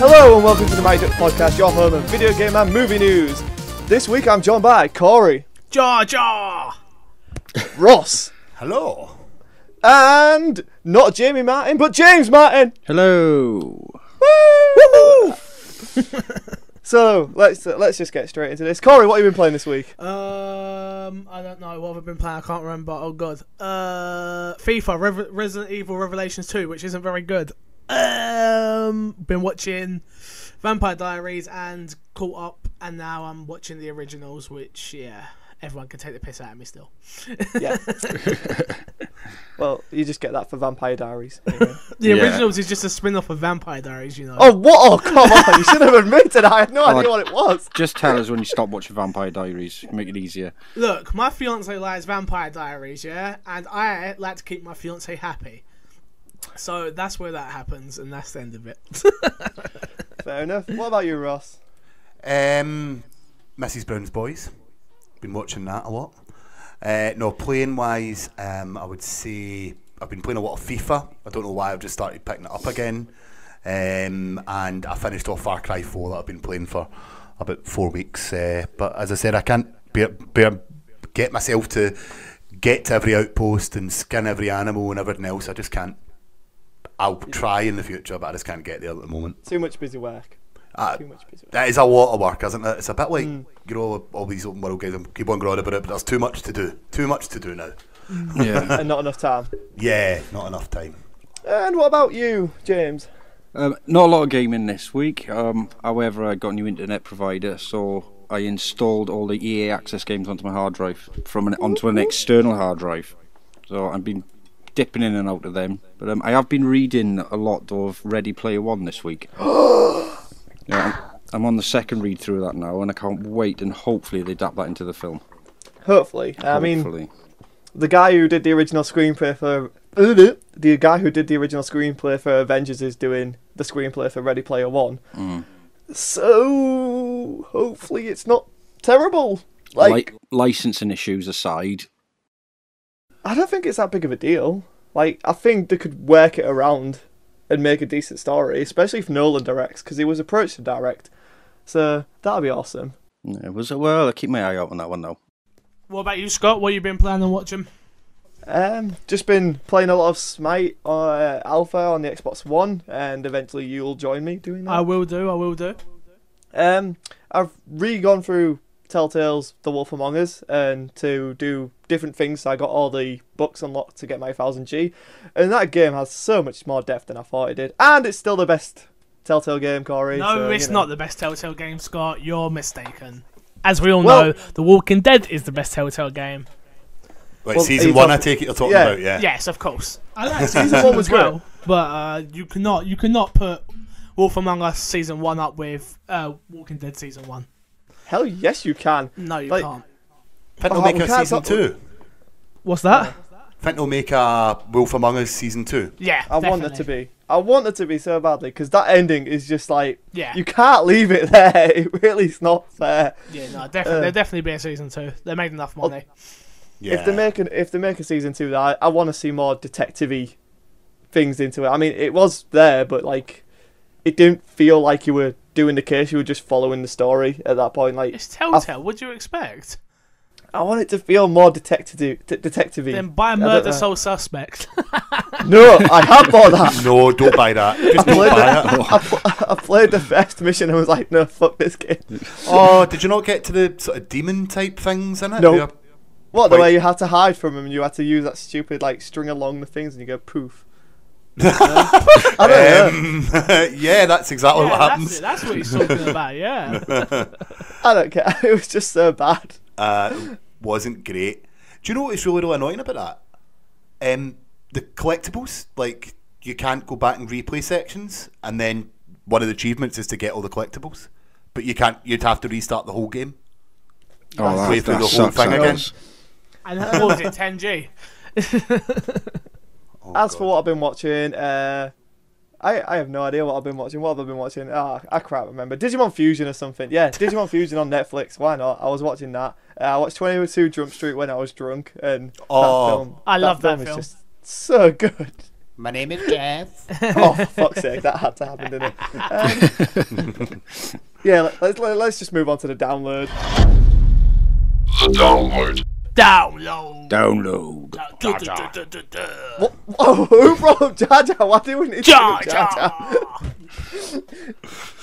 Hello and welcome to the Mighty Duck Podcast, your home of video game and movie news. This week I'm joined by Corey, Jar, Ross, hello, and not Jamie Martin, but James Martin. Hello. Woo! So let's just get straight into this. Corey, what have you been playing this week? I don't know what have I been playing. I can't remember. Oh god. FIFA, Resident Evil Revelations 2, which isn't very good. Been watching Vampire Diaries and caught up, and now I'm watching the originals, which everyone can take the piss out of me still. Yeah. Well, you just get that for Vampire Diaries. Anyway. The originals is just a spin-off of Vampire Diaries, you know. Oh, what? Oh, come on. You should have admitted I had no idea what it was. Just tell us when you stop watching Vampire Diaries. Make it easier. Look, my fiance likes Vampire Diaries, yeah? And I like to keep my fiance happy. So that's where that happens, and that's the end of it. Fair enough. What about you, Ross? Mrs. Brown's Boys. Been watching that a lot. No, playing wise, I would say I've been playing a lot of FIFA. I don't know why I've just started picking it up again. And I finished off Far Cry 4 that I've been playing for about 4 weeks. But as I said, I can't get myself to get to every outpost and skin every animal and everything else. I just can't. I'll try in the future, but I just can't get there at the moment. Too much busy work. Too much busy work. That is a lot of work, isn't it? It's a bit like all these open world games. I keep on growing about it, but there's too much to do. Too much to do now. Yeah. And not enough time. Yeah, not enough time. And what about you, James? Not a lot of gaming this week. However, I got a new internet provider, so I installed all the EA Access games onto my hard drive onto an external hard drive. So I've been dipping in and out of them. But I have been reading a lot of Ready Player One this week. Yeah, I'm on the second read through that now, and I can't wait. And hopefully they adapt that into the film. Hopefully. I mean, the guy who did the original screenplay for Avengers is doing the screenplay for Ready Player One. So hopefully it's not terrible. Like licensing issues aside, I don't think it's that big of a deal. Like, I think they could work it around and make a decent story, especially if Nolan directs, because he was approached to direct. So that'd be awesome. yeah, well, I keep my eye out on that one though. What about you, Scott? What have you been planning on watching? Just been playing a lot of Smite Alpha on the Xbox One, and eventually you'll join me doing that. I will do. I've re-gone through Telltale's The Wolf Among Us, and to do different things, I got all the books unlocked to get my 1000G, and that game has so much more depth than I thought it did, and it's still the best Telltale game, Corey. No, so, it's not the best Telltale game, Scott. You're mistaken. As we all know, The Walking Dead is the best Telltale game. Wait, season 1, I take it you're talking about, yeah? Yes, of course. I like season 1 as well, but you cannot put Wolf Among Us season 1 up with Walking Dead season 1. Hell yes, you can. No, you can't. Think they'll make a season 2. What's that? Think they'll make a Wolf Among Us season 2. Yeah, I want it to be. I want it to be so badly, because that ending is just like, yeah, you can't leave it there. It really is not fair. Yeah, no, definitely. There'll definitely be a season 2. They made enough money. Yeah. If they make a season 2, I want to see more detective-y things into it. I mean, it was there, but like, it didn't feel like you were doing the case. You were just following the story at that point. Like, it's Telltale. What do you expect? I want it to feel more detective-y. Then buy Murder Soul Suspect. No, I have bought that. No, don't buy that. Just don't buy it. I played the first mission and was like, no, fuck this game. Oh, did you not get to the sort of demon type things in it? No. What, the way you had to hide from him and you had to use that stupid like string along the things and you go poof. I don't know. Yeah, that's exactly what happens. That's what he's talking about, yeah. I don't care. It was just so bad. Wasn't great. Do you know what is really annoying about that? The collectibles, like, you can't go back and replay sections, and then one of the achievements is to get all the collectibles, but you can't. You'd have to restart the whole game. Play through the whole thing again. And what was it, 10G? As for what I've been watching, I have no idea what I've been watching. What have I been watching? I can't remember. Digimon Fusion or something. Yeah, Digimon Fusion on Netflix. Why not? I was watching that. I watched 22 Jump Street when I was drunk, and I love that film. It's just so good. My name is Jeff. Oh, for fuck's sake, that had to happen, didn't it? Yeah, let's just move on to the download. The download. Download. What? Oh, who brought Jar Jar? Why do we need Jar to do Jar Jar?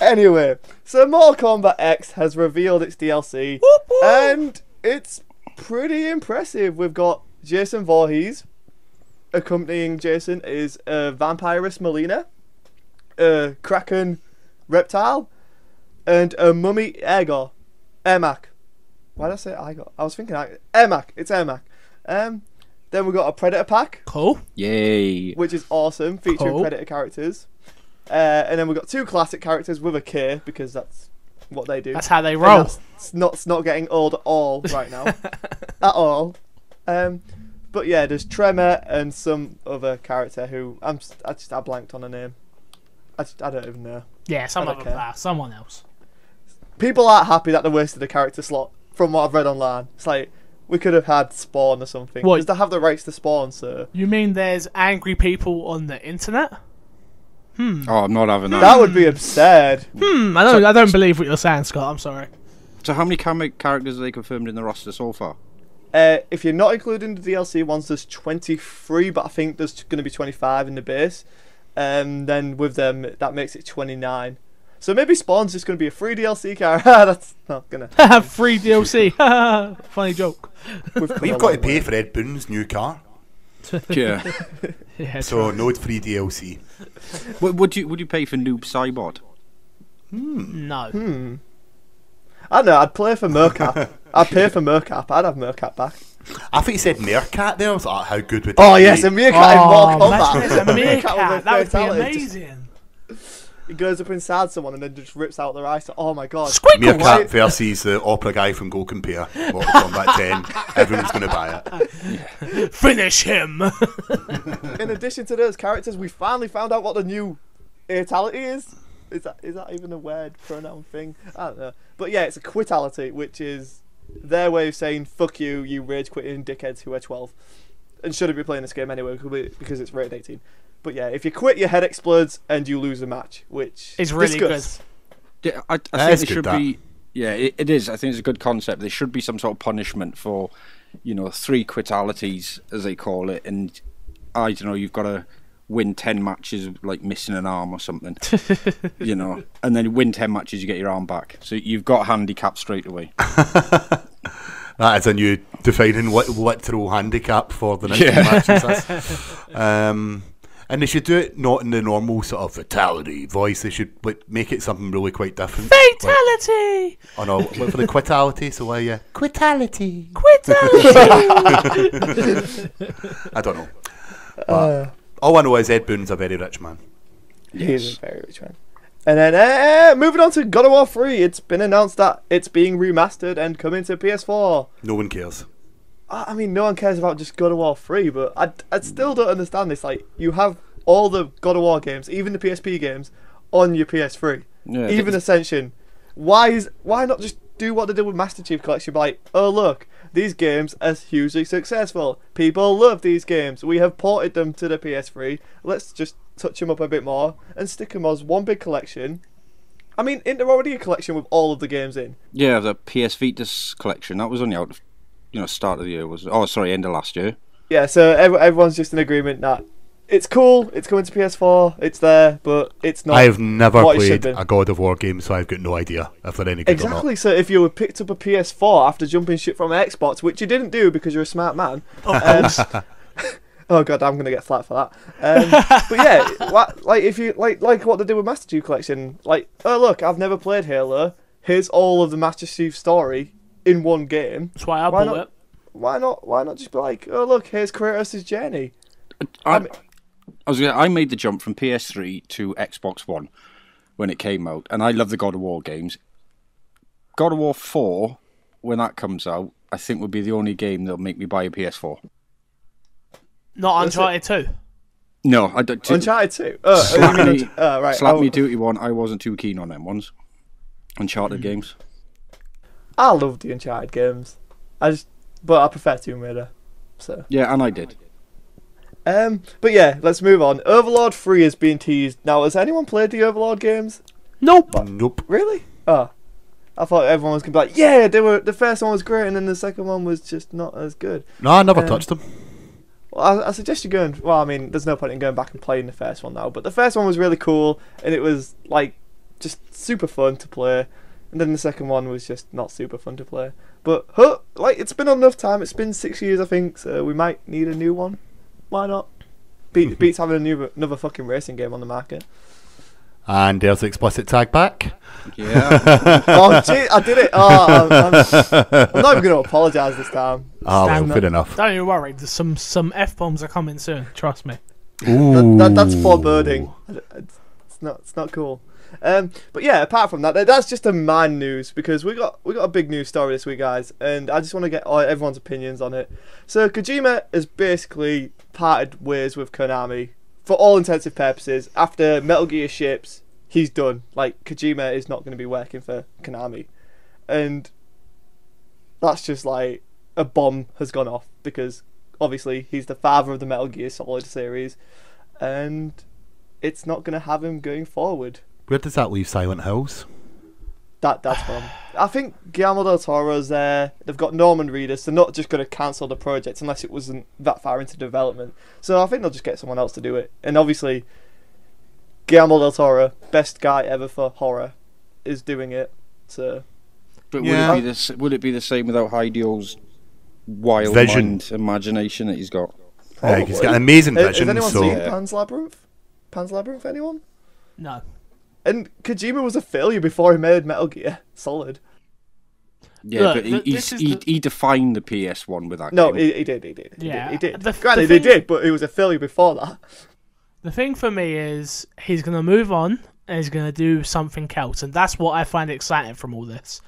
Anyway, so Mortal Kombat X has revealed its DLC, and it's pretty impressive. We've got Jason Voorhees. Accompanying Jason is a Vampirus Melina, a Kraken Reptile, and a Mummy Ergor. Ermac. Why did I say Igor? I was thinking Ermac. It's Ermac. Then we've got a Predator pack. Cool. Yay. Which is awesome, featuring Cool. Predator characters. And then we've got 2 classic characters with a K, because that's what they do. That's how they And roll. it's not getting old at all right now. At all. But yeah, there's Tremor and some other character who I blanked on a name. I don't even know. Yeah, some I don't other care. player, someone else. People aren't happy that they wasted a character slot, from what I've read online. It's like, we could have had Spawn or something. What? Because they have the rights to Spawn, so... You mean there's angry people on the internet? Oh, I'm not having that. That would be absurd. I don't believe what you're saying, Scott. I'm sorry. So how many characters are they confirmed in the roster so far? If you're not including the DLC ones, there's 23, but I think there's going to be 25 in the base. Then with them, that makes it 29. So maybe Spawn's just going to be a free DLC character. That's not going to... Free DLC. Funny joke. We've got to pay for Ed Boon's new car, Yeah. Yeah, so no free DLC. Would you pay for Noob Cybot? no. I don't know, I'd play for Mercap. I'd pay for Mercap. I'd have Mercap back. I think you said Meerkat there. I was like, how good would Oh that yes, be? a Meerkat in Mortal Kombat. imagine it's a Meerkat meerkat. with That would be fatality. amazing. He goes up inside someone and then just rips out their eyes. Oh my god. Squinkle. Meerkat versus the opera guy from Go Compare. Mortal Kombat 10. Everyone's going to buy it. Finish him. In addition to those characters, we finally found out what the new fatality is. Is that even a word, pronoun thing? I don't know. But yeah, it's a quitality, which is their way of saying fuck you, you rage quitting dickheads who are 12 and shouldn't be playing this game anyway because it's rated 18. But yeah, if you quit, your head explodes and you lose the match, which It's really discuss. Yeah, I That think is there good, should that. be. Yeah, it is. I think it's a good concept. There should be some sort of punishment for, 3 quitalities as they call it, and I don't know. You've got to win 10 matches, like missing an arm or something, and then you win 10 matches, you get your arm back. So you've got handicap straight away. That is a new defining literal handicap for the next few matches. And they should do it not in the normal sort of fatality voice. They should make it something really quite different. Fatality. Oh no, for the quitality. So why quitality? I don't know. But all I know is Ed Boon's a very rich man. He is a very rich man. And then moving on to God of War 3, it's been announced that it's being remastered and coming to PS4. No one cares. I mean, no one cares about just God of War 3, but I still don't understand this. Like, you have all the God of War games, even the PSP games, on your PS3. Yeah, Even Ascension. Why not just do what they did with Master Chief Collection? Be like, oh look, these games are hugely successful. People love these games. We have ported them to the PS3. Let's just touch them up a bit more and stick them as one big collection. I mean, isn't there already a collection with all of the games in? Yeah, the PS Vita's collection that was only out, start of the year end of last year. Yeah, so everyone's just in agreement that it's cool, it's coming to PS4, it's there, but it's not. I have never what it should played be. a God of War game, so I've got no idea if they're any good Exactly, so if you had picked up a PS4 after jumping shit from Xbox, which you didn't do because you're a smart man. Oh god, I'm gonna get flat for that. But yeah, if you like what they did with Master Chief Collection, like, oh look, I've never played Halo. Here's all of the Master Chief story in one game. That's why I bought it. Why not just be like, oh look, here's Kratos' journey. I made the jump from PS3 to Xbox One when it came out, and I love the God of War games. God of War 4, when that comes out, I think would be the only game that'll make me buy a PS4. Not Uncharted 2. No, I don't. Uncharted 2. Right. Slap Me Duty 1, I wasn't too keen on them ones. Uncharted games. I love the Uncharted games. But I prefer Tomb Raider. So Yeah, and I did. But yeah, let's move on. Overlord 3 is being teased. Now, has anyone played the Overlord games? Nope. Nope. Really? Oh. I thought everyone was going to be like, yeah, the first one was great and then the second one was just not as good. No, I never touched them. Well, I suggest you go and... Well, I mean, there's no point in going back and playing the first one now, but the first one was really cool and it was, like, just super fun to play. And then the second one was just not super fun to play. But, like, it's been enough time. It's been 6 years, I think, so we might need a new one. Why not? Beats having another fucking racing game on the market. And there's the explicit tag back. Yeah. Oh, gee, I did it. Oh, I'm not even going to apologise this time. Oh, well, good enough. Don't you worry. There's some F-bombs are coming soon. Trust me. Ooh. That's foreboding. It's not cool. But yeah, apart from that, that's just a man news because we got a big news story this week, guys, and I just want to get everyone's opinions on it. So Kojima has basically parted ways with Konami for all intensive purposes. After Metal Gear ships, he's done. Like, Kojima is not going to be working for Konami, and that's just like a bomb has gone off because obviously he's the father of the Metal Gear Solid series, and it's not going to have him going forward. Where does that leave Silent Hills? That's from. I think Guillermo del Toro's there. They've got Norman Reedus. They're not just going to cancel the project unless it wasn't that far into development. So I think they'll just get someone else to do it. And obviously, Guillermo del Toro, best guy ever for horror, is doing it. So. But Yeah. would it be the same without Hideo's wild Vision. mind, imagination that he's got? Yeah, he's got an amazing Has vision. anyone So seen Pan's Labyrinth? Pan's Labyrinth, anyone? No. And Kojima was a failure before he made Metal Gear Solid. Yeah, Look, but he defined the PS1 with that No, game. he did. Yeah. He did. The Granted, thing- he did, but he was a failure before that. The thing for me is he's going to move on and he's going to do something else. And that's what I find exciting from all this.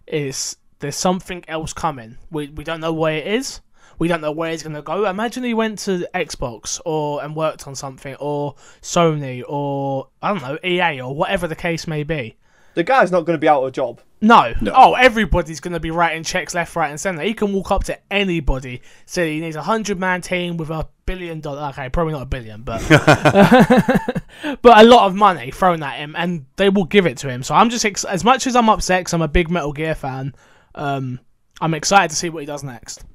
Is there's something else coming. We don't know where it is. We don't know where he's going to go. Imagine he went to Xbox and worked on something, or Sony, or, I don't know, EA, or whatever the case may be. The guy's not going to be out of a job. No. No. Oh, everybody's going to be writing checks left, right, and centre. He can walk up to anybody, say he needs a 100-man team with $1 billion. Okay, probably not $1 billion, but but a lot of money thrown at him, and they will give it to him. So I'm just as much as I'm upset because I'm a big Metal Gear fan. I'm excited to see what he does next.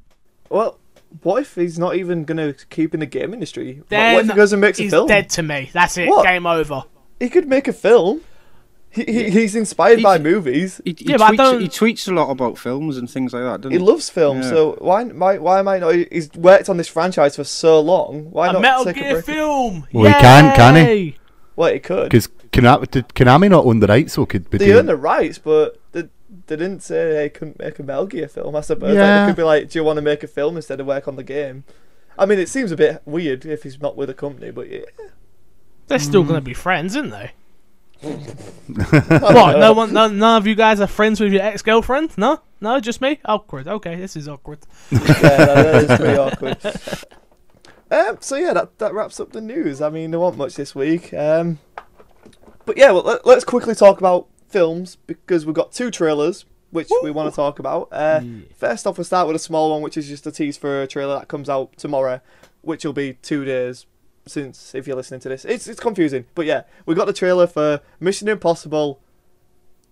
Well, what if he's not even going to keep in the game industry? Then What if he goes and makes a he's film? dead to me. That's it. What? Game over. He could make a film. He's inspired by movies. He Yeah, but I don't- tweets a lot about films and things like that, doesn't He he? loves film, Yeah. so why am I not? He's worked on this franchise for so long. Why A not Metal take a Gear break? film. Well, he can he? Yay! Well, he could. because did Konami not own the rights, so could be They doing- own the rights, but they didn't say they couldn't make a Metal Gear film. I suppose Yeah. like, they could be like, "Do you want to make a film instead of work on the game?" I mean, it seems a bit weird if he's not with a company, but yeah. They're still going to be friends, aren't they? What? None of you guys are friends with your ex-girlfriend? No, just me. Awkward. Okay, this is awkward. Yeah, that is pretty awkward. So yeah, that wraps up the news. I mean, there wasn't much this week. But yeah, well, let's quickly talk about films because we've got 2 trailers which we want to talk about. First off, we'll start with a small one, which is just a tease for a trailer that comes out tomorrow, which will be 2 days since if you're listening to this. It's confusing, but yeah, we got the trailer for Mission Impossible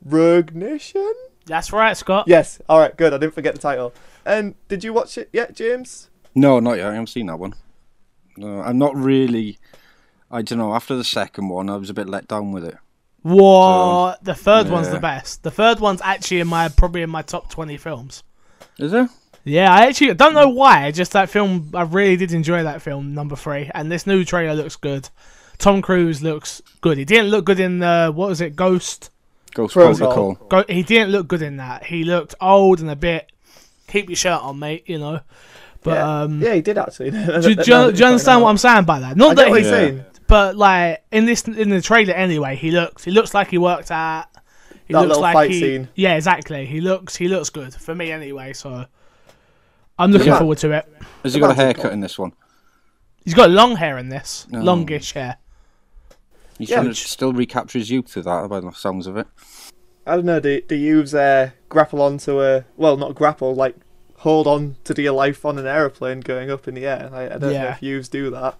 Rogue Nation. That's right, Scott. Yes, all right, good. I didn't forget the title. And did you watch it yet, James? No, not yet. I haven't seen that one. No, I'm not really. I don't know. After the second one, I was a bit let down with it. What? The third one's yeah. the best. The third one's actually probably in my top 20 films. Is it? Yeah, I don't know why. Just that film, I really did enjoy that film, number 3. And this new trailer looks good. Tom Cruise looks good. He didn't look good in what was it, Ghost? Ghost Protocol. Protocol. He didn't look good in that. He looked old and a bit. Keep your shirt on, mate. You know. But yeah, he did actually. do you understand what I'm saying by that? Not I that get what he, you're saying. but like in the trailer anyway, he looks like he worked at. He That looks little like fight scene. Yeah, exactly. He looks good for me anyway. So I'm looking forward to it. Has he got a haircut in this one? He's got long hair in this, No. longish hair. He Yeah. should still recapture his youth to that, by the sounds of it. I don't know. The youths grapple onto not grapple, like hold on to dear life on an aeroplane going up in the air. I don't know Yeah. if yous do that.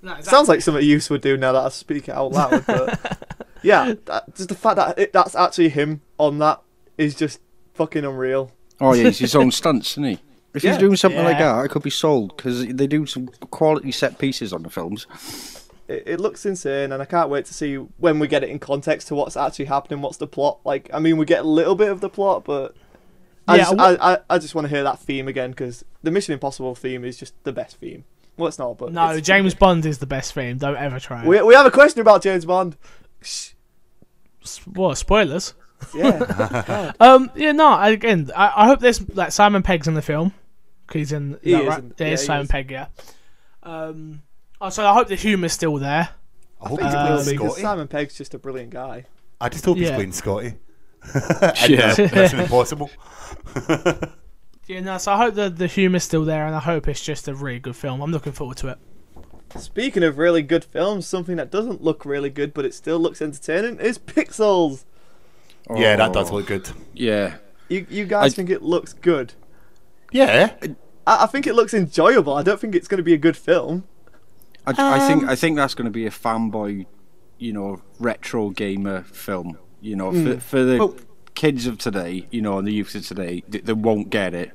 No, exactly. Sounds like something yous would do now that I speak it out loud. But yeah, just the fact that that's actually him on that is just fucking unreal. Oh yeah, he's his own stunts, isn't he? If he's doing something like Yeah. that, I could be sold because they do some quality set pieces on the films. It looks insane, and I can't wait to see when we get it in context to what's actually happening. What's the plot? Like, I mean, we get a little bit of the plot, but I just want to hear that theme again because the Mission Impossible theme is just the best theme. Well, it's not, but No, James Bond is the best theme. Don't ever try it. We have a question about James Bond. What, spoilers? Yeah. Again, I hope there's like Simon Pegg's in the film. 'Cause he's in. He is right? in- There yeah, is he Simon is. Pegg, yeah. So I hope the humour's still there. I hope I he's think it playing will be, 'cause Scotty. Simon Pegg's just a brilliant guy. I just hope he's Yeah. playing Scotty. Yeah. Mission Impossible. Yeah, no. So I hope the humour's still there, and I hope it's just a really good film. I'm looking forward to it. Speaking of really good films, something that doesn't look really good but it still looks entertaining is Pixels. Yeah, that does look good. Yeah. You guys think it looks good? Yeah. I think it looks enjoyable. I don't think it's going to be a good film. I think that's going to be a fanboy, retro gamer film. For the kids of today, and the youth of today, they won't get it.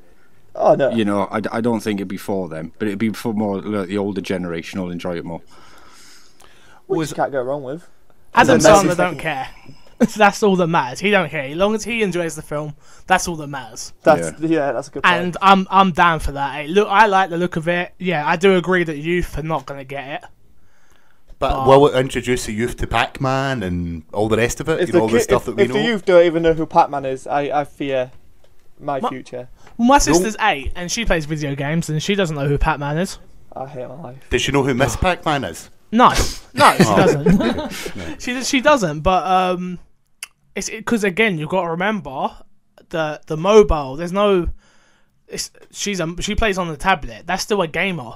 Oh no. I don't think it'd be for them, but it'd be for more like the older generation will enjoy it more. Which you can't go wrong with. Adam Then Sandler that's- don't care. That's all that matters. He don't care. As long as he enjoys the film, that's all that matters. That's a good point. And I'm down for that. Hey, look, I like the look of it. Yeah, I do agree that youth are not going to get it. But will it introduce the youth to Pac-Man and all the rest of it? if All the stuff that we if know? the youth don't even know who Pac-Man is, I fear my future. Well, my sister's 8 and she plays video games and she doesn't know who Pac-Man is. I hate my life. Does she know who Miss Pac-Man is? No, she doesn't. She doesn't. But it's because again, you've got to remember the mobile. There's no. She plays on the tablet. That's still a gamer.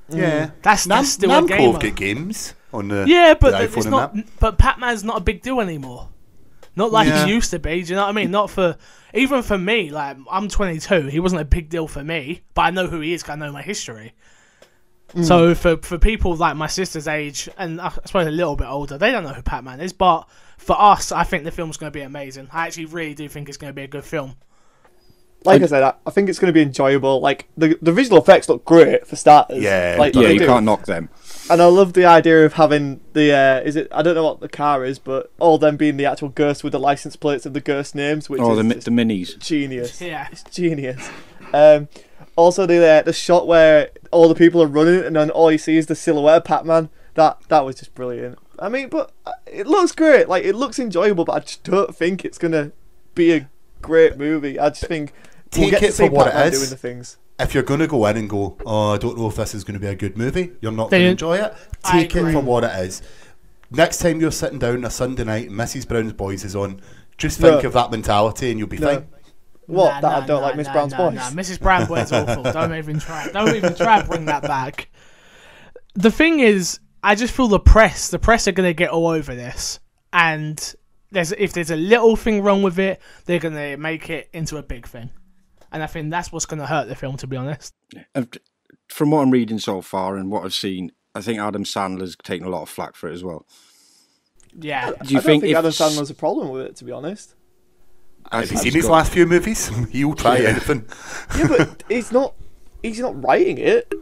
Yeah. That's still a Namco gamer. have got games on the, Yeah, but the it's iPhone and not. that. But Pac-Man's not a big deal anymore. Not like Yeah. he used to be. Do you know what I mean? Not for even for me. Like I'm 22. He wasn't a big deal for me, but I know who he is. 'Cause I know my history. So for people like my sister's age and I suppose a little bit older, they don't know who Pac-Man is. But for us, I think the film's going to be amazing. I actually really do think it's going to be a good film. Like I said, I think it's going to be enjoyable. Like the visual effects look great for starters. Yeah, like, Yeah, they you do. can't knock them. And I love the idea of having the I don't know what the car is, but all them being the actual ghosts with the license plates of the ghost names, which is The just minis. genius. Yeah. It's genius. Also the shot where all the people are running and then all you see is the silhouette of Pac-Man. That was just brilliant. I mean, but it looks great. Like it looks enjoyable, but I just don't think it's gonna be a great movie. I just think we'll Take get to it see for what it Pac-Man is. doing the things. If you're going to go in and go, oh, I don't know if this is going to be a good movie, you're not Then going to enjoy it. I Take it agree. for what it is. Next time you're sitting down on a Sunday night and Mrs. Brown's Boys is on, just think No. of that mentality and you'll be No. fine. What? I don't like Miss Brown's Boys. Nah, Mrs. Brown Boy's awful. Don't even try. Don't even try to bring that back. The thing is, I just feel the press are going to get all over this. And if there's a little thing wrong with it, they're going to make it into a big thing. And I think that's what's going to hurt the film, to be honest. And from what I'm reading so far and what I've seen, I think Adam Sandler's taken a lot of flack for it as well. Yeah. Do you I don't think if Adam Sandler's a problem with it, to be honest. Have you seen his last few movies? He'll try anything. Yeah, but he's not writing it.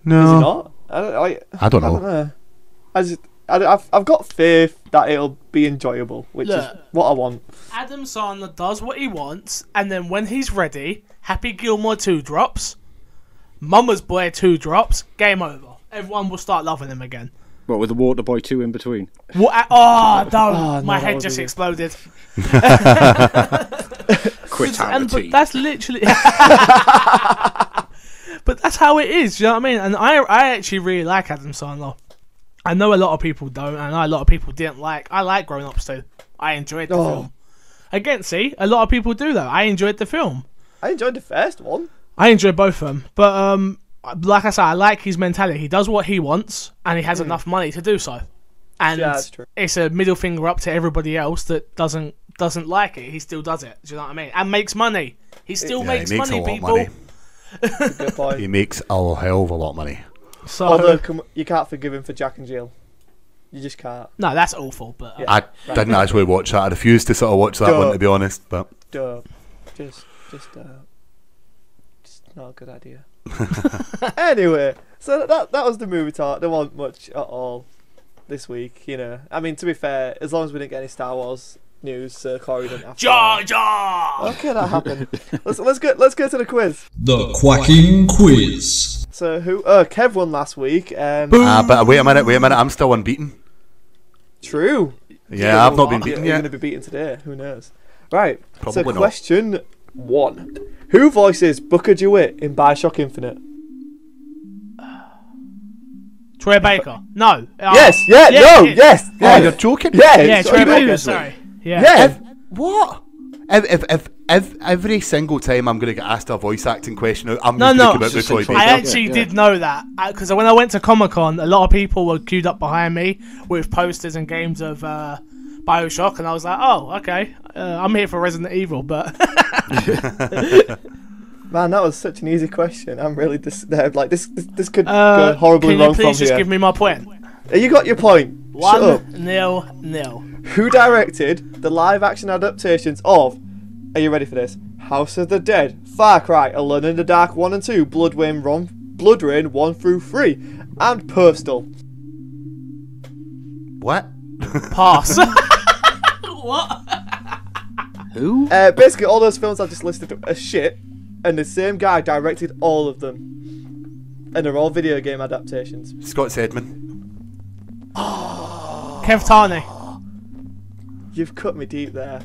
No. Is he not? I don't know. I've got faith that it'll be enjoyable, which is Look. what I want. Adam Sandler does what he wants, and then when he's ready, Happy Gilmore 2 drops, Mama's Boy 2 drops, game over. Everyone will start loving him again. What, with the Waterboy 2 in between? What? Oh, no. no, My that head was just a- exploded. Quitality. But that's literally... But that's how it is, you know what I mean? And I actually really like Adam Sandler. I know a lot of people don't, and I know a lot of people didn't like... I like Grown Ups too. I enjoyed the film. Again, see? A lot of people do, though. I enjoyed the film. I enjoyed the first one. I enjoy both of them, but like I said, I like his mentality. He does what he wants, and he has enough money to do so. And Yeah, that's true. it's a middle finger up to everybody else that doesn't like it. He still does it. Do you know what I mean? And makes money. He still Yeah, makes he makes money, a lot of people. money. That's a good point. He makes a hell of a lot of money. So Although you can't forgive him for Jack and Jill. You just can't. no, that's awful. But Yeah. I didn't actually watch that. I refused to sort of watch that Duh. one, to be honest. But Duh. Just not a good idea. Anyway, so that was the movie talk. There wasn't much at all this week, you know. I mean, to be fair, as long as we didn't get any Star Wars news, Corey didn't have to. Jar Jar. Okay, that happened. let's go to the quiz. The Quacking Quiz. So Kev won last week. but wait a minute. I'm still unbeaten. True. Yeah, I've not been You're beaten going to yet. be beaten today. Who knows? Right. Probably so not. question 1: Who voices Booker DeWitt in Bioshock Infinite? Troy Baker. No. Yes. Yeah. No. Yes. Oh, you're Yes. joking? Yeah. Yeah, it's Troy Troy Baker. Baker. Sorry. Yeah. Yeah. What? If every single time I'm going to get asked a voice acting question, I'm No, just no. going to come out with Just Troy Troy Baker. I actually Yeah. did know that because when I went to Comic-Con, a lot of people were queued up behind me with posters and games of Bioshock, and I was like, "Oh, okay, I'm here for Resident Evil." But Man, that was such an easy question. I'm really disturbed. Like this could go horribly can you wrong from please just here. give me my point? You got your point. Shut up. 1-0. Who directed the live-action adaptations of? Are you ready for this? House of the Dead, Far Cry, Alone in the Dark 1 and 2, Blood Rain 1 through 3, and Postal. What? Pass. What? Who? Basically, all those films I just listed are shit, and the same guy directed all of them, and they're all video game adaptations. Scott Sedman. Kev Tarney. You've cut me deep there.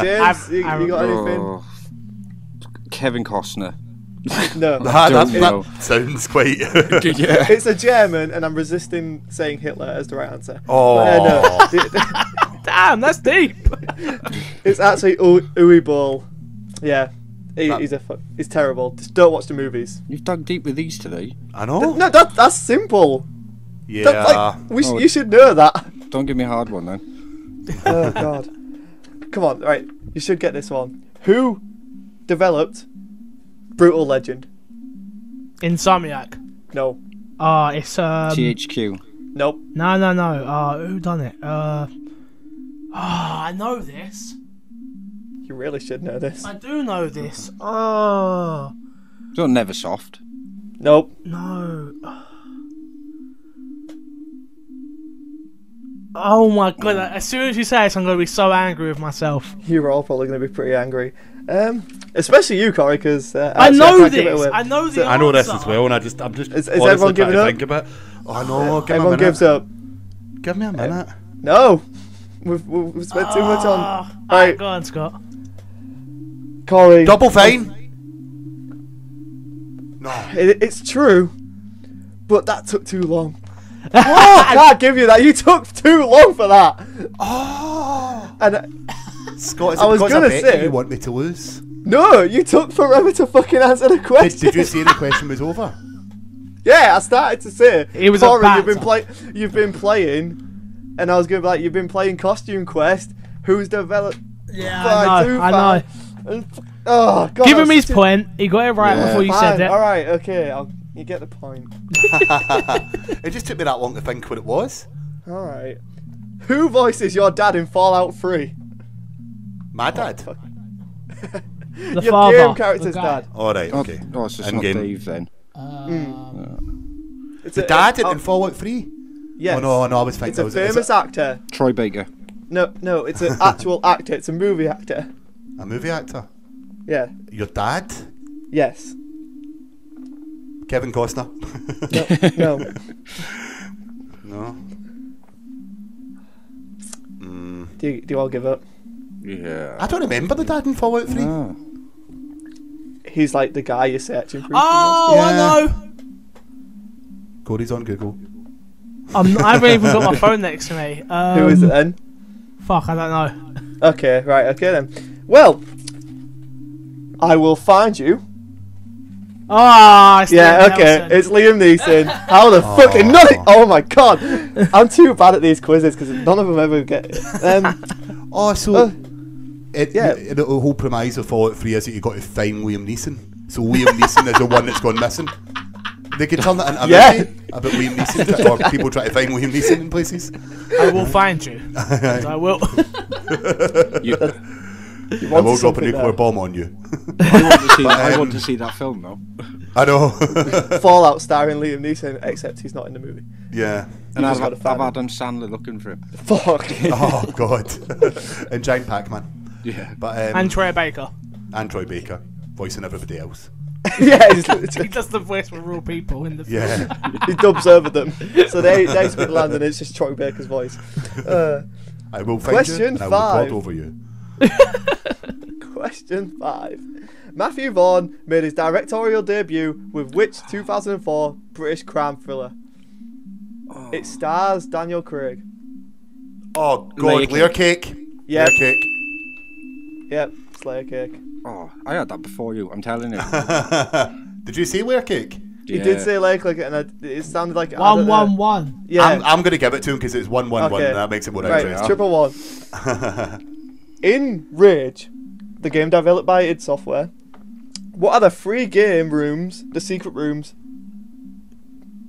James, you got anything? Oh, Kevin Costner. No. don't know. That sounds quite. Yeah. It's a German, and I'm resisting saying Hitler as the right answer. Oh. But, no. Damn, that's deep. It's actually Uwe Boll. Yeah, he's terrible. Just don't watch the movies. You've dug deep with these today. I know. No, that's simple. Yeah. You should know that. Don't give me a hard one then. Oh God. Come on, right. You should get this one. Who developed Brutal Legend? Insomniac. No. It's THQ. Nope. No. Who done it? I know this. You really should know this. I do know this. Oh It's not Neversoft. Nope. no. Oh my god! As soon as you say this, I'm gonna be so angry with myself. You're all probably going to be pretty angry. Especially you, Corey, because I know this. I know the I know this answer. as well, and I'm just Is honestly everyone trying giving to up? think about. Oh no, give me a Everyone minute. gives up. Give me a minute. No. We've spent too much on. Alright, Right, go on, Scott. Corey. Double Fine. No. It's true, but that took too long. I can't give you that. You took too long for that. Oh. And Scott, is I it was because gonna I bet say- you want me to lose? no, you took forever to fucking answer the question. Did you say the question was over? Yeah, I started to say. It was a Corey, banter. you've been playing, and I was gonna be like, you've been playing Costume Quest. Who's developed? Yeah, Five, two, I know. five, and oh God. Give I him was his such a- point. He got it right Yeah. before you Fine, said it. all right, okay. You get the point. It just took me that long to think what it was. All right. Who voices your dad in Fallout 3? My dad. The Your father. game character's the guy. dad. All right. Okay. Oh, it's just In not game. Dave then. It's The dad in Fallout 3. Yes. Oh no, I was thinking. It's a is it famous actor. Troy Baker. No, it's an actual actor. It's a movie actor. a movie actor. Yeah. Your dad, Yes. Kevin Costner. No. No. Do you all give up? Yeah. I don't remember the dad in Fallout 3. Oh. He's like the guy you're searching for. Oh, Yeah. I know. Cody's on Google. I haven't even got my phone next to me. Who is it then? Fuck, I don't know. Okay, right. Okay then. Well, I will find you. Ah, Yeah. Okay. It's Liam Neeson. How the fucking nothing? Oh my god. I'm too bad at these quizzes because none of them ever get it. Oh, so yeah. the whole premise of Fallout 3 is that you got to find Liam Neeson. So Liam Neeson is the one that's gone missing. They could turn that into a movie about Liam Neeson, or people try to find Liam Neeson in places. I will find you. I will. I will drop a nuclear bomb on you. I want to see that film though. I know. Fallout starring Liam Neeson, except he's not in the movie. Yeah. And I've just gotta find Adam Sandler looking for him. Fuck. Oh God. And Giant Pac-Man. Yeah. But And Troy Baker. and Troy Baker, voicing everybody else. Yeah, He does the voice for real people in the film. Yeah. he dubs over them. So they speak land and it's just Troy Baker's voice. I will find you Question and I will 5. God over you. Question 5. Matthew Vaughn made his directorial debut with which 2004 British crime thriller? It stars Daniel Craig. Oh God, Layer Cake. Yep. Layer Cake. Yep, Slayer Cake. Oh, I had that before you. I'm telling you. Did you say Layer Cake? He did say Layer Cake, and it sounded like 1-1-1. Yeah, I'm going to give it to him because it's 1-1-1, Okay. and that makes it more right. interesting. Triple 1. In Rage, the game developed by id Software, what are the 3 game rooms, the secret rooms?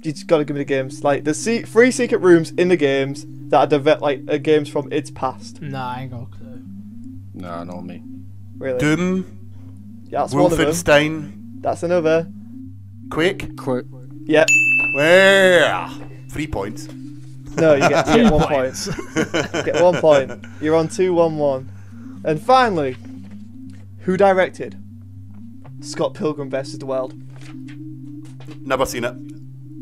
You just gotta give me the games. Like the 3 secret rooms in the games that are games from id's past. Nah, I ain't got a clue. No, not me. Really? Doom, Yeah, that's one of them. Wolfenstein, That's another. Quake. Quick. Yep. Where? 3 points. No, you get 1 point. Points. Get 1 point. You're on 2-1-1. And finally, who directed Scott Pilgrim vs. the World? Never seen it.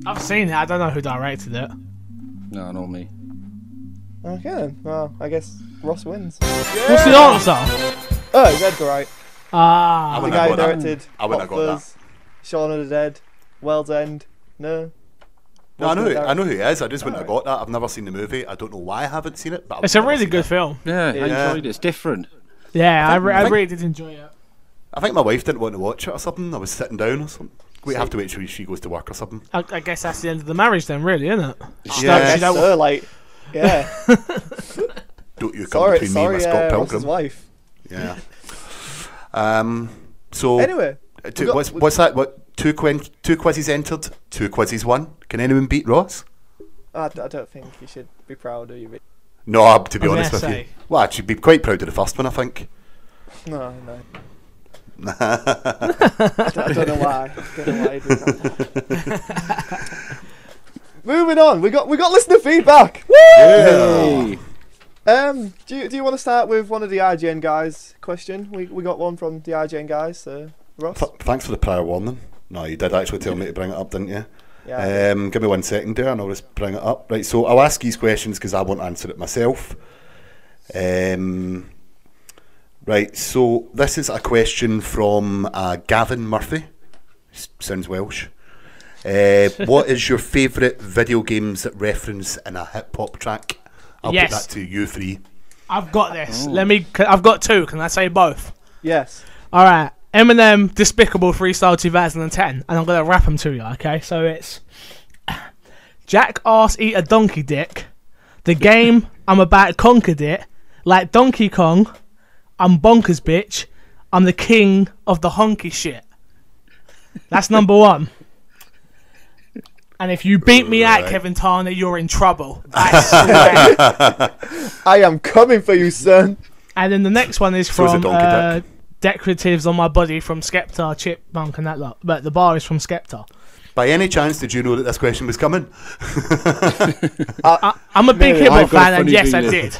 I've seen it. I don't know who directed it. No, not me. Okay then. Well, I guess Ross wins. What's the answer? Oh, it's Edgar Wright. Ah, I The wouldn't guy have who got that. directed I wouldn't have Hot got that. Fuzz, Shaun of the Dead, World's End. No. No, I know who he is. I just wouldn't have Alright. got that. I've never seen the movie. I don't know why I haven't seen it. But I've it's a never really seen good it. film. Yeah, I Yeah. enjoyed it. It's different. Yeah, I I think- really did enjoy it. I think my wife didn't want to watch it or something. I was sitting down or something. We have to wait till she goes to work or something. I guess that's the end of the marriage then, really, isn't it? Yeah. She don't- So, like, yeah. Don't you come sorry, between me and my Scott Ross's Pilgrim. wife. Yeah. So Anyway, we got- what's that? What two quizzes entered? 2 quizzes won. Can anyone beat Ross? I don't think you should be proud of you. No, to be I was honest with gonna you. say. Well, I should be quite proud of the first one, I think. No. I don't know why. You did that. Moving on, we got listener feedback. Yeah. Do you want to start with one of the IGN guys question? We got one from the IGN guys, Ross. Thanks for the prior warning. No, you did actually tell me to bring it up, didn't you? Yeah. Give me 1 second there and I'll just bring it up. Right, so I'll ask these questions because I won't answer it myself. Right, so this is a question from Gavin Murphy. Sounds Welsh. What is your favourite video games that reference in a hip hop track? I'll Yes. put that to you 3. I've got this. I've got 2. Can I say both? Yes. All right. Eminem Despicable Freestyle 2010, and I'm gonna rap them to you. Okay, so it's Jack Arse Eat a Donkey Dick. The game I'm about to conquer it. Like Donkey Kong, I'm bonkers, bitch. I'm the king of the honky shit. That's number 1. And if you beat me out, Right. Kevin Tarner, you're in trouble. I swear. I am coming for you, son. And then the next one is So is from it Donkey Decoratives on My Body from Skepta, Chipmunk and that lot. But the bar is from Skepta. By any chance, did you know that this question was coming? I'm a big Maybe. hip hop I've got a fan, and funny yes, I feeling.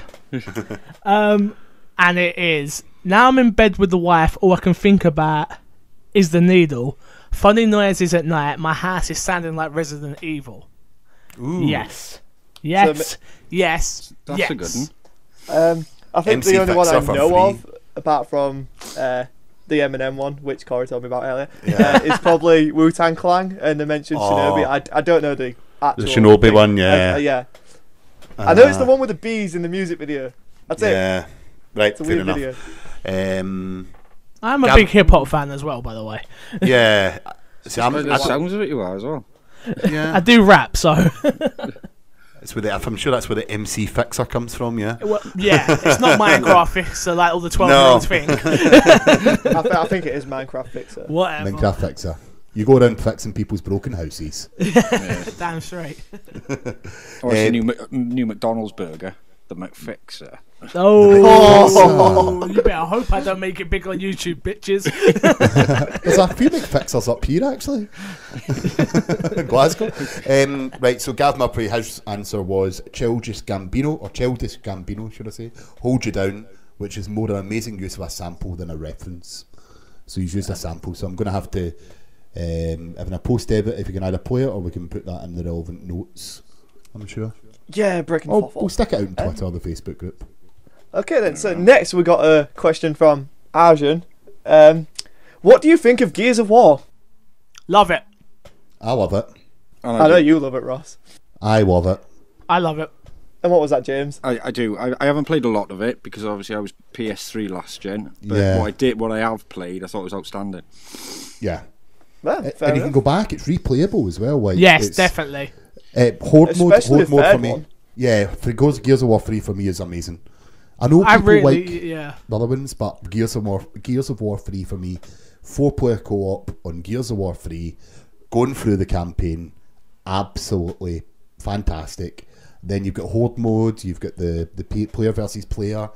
did. And it is, now I'm in bed with the wife, all I can think about is the needle. Funny noises at night, my house is sounding like Resident Evil. Ooh. Yes. Yes. Yes. That's yes. a good one. I think MC the only one I Fixer for know free. of, apart from the Eminem one, which Corey told me about earlier, Yeah. is probably Wu-Tang Clan, and they mentioned Oh. Shinobi. I don't know the actual The Shinobi thing. one, yeah. Yeah. I know it's the one with the bees in the music video. That's it. Yeah. Right, It's a fair weird enough. video. I'm a Gav- big hip hop fan as well, by the way. Yeah. See, By the sounds of it, you are as well. I do rap, so. That's where I'm sure that's where the MC Fixer comes from, yeah? Well, yeah, it's not Minecraft Fixer like all the 12-year-olds think. I think it is Minecraft Fixer. Whatever. Minecraft Fixer. You go around fixing people's broken houses. Damn straight. Or it's a new McDonald's burger, the McFixer. Oh, you better hope I don't make it big on YouTube, bitches. There's a few big fixers up here, actually. Glasgow. Right, so Gav Murphy, his answer was Childish Gambino, should I say, Hold You Down, which is more an amazing use of a sample than a reference. So he's used a sample, so I'm going to have to, in a post-debit, if you can either play it or we can put that in the relevant notes, I'm sure. Yeah, breaking We'll stick it out on Twitter or the Facebook group. Okay then, so next we got a question from Arjun. What do you think of Gears of War? Love it. I love it. I know you love it, Ross. I love it. I love it. And what was that, James? I do. I haven't played a lot of it because obviously I was PS3 last gen. But Yeah. what I have played, I thought was outstanding. Yeah. Well, fair And you can enough. go back, it's replayable as well. Like, Yes, it's, definitely. Horde mode Especially the for third me. one. Yeah, for Gears of War 3 for me is amazing. I know I people really, like yeah. the other ones, but Gears of War 3 for me, 4-player co-op on Gears of War 3, going through the campaign, absolutely fantastic. Then you've got Horde mode, you've got the player versus player.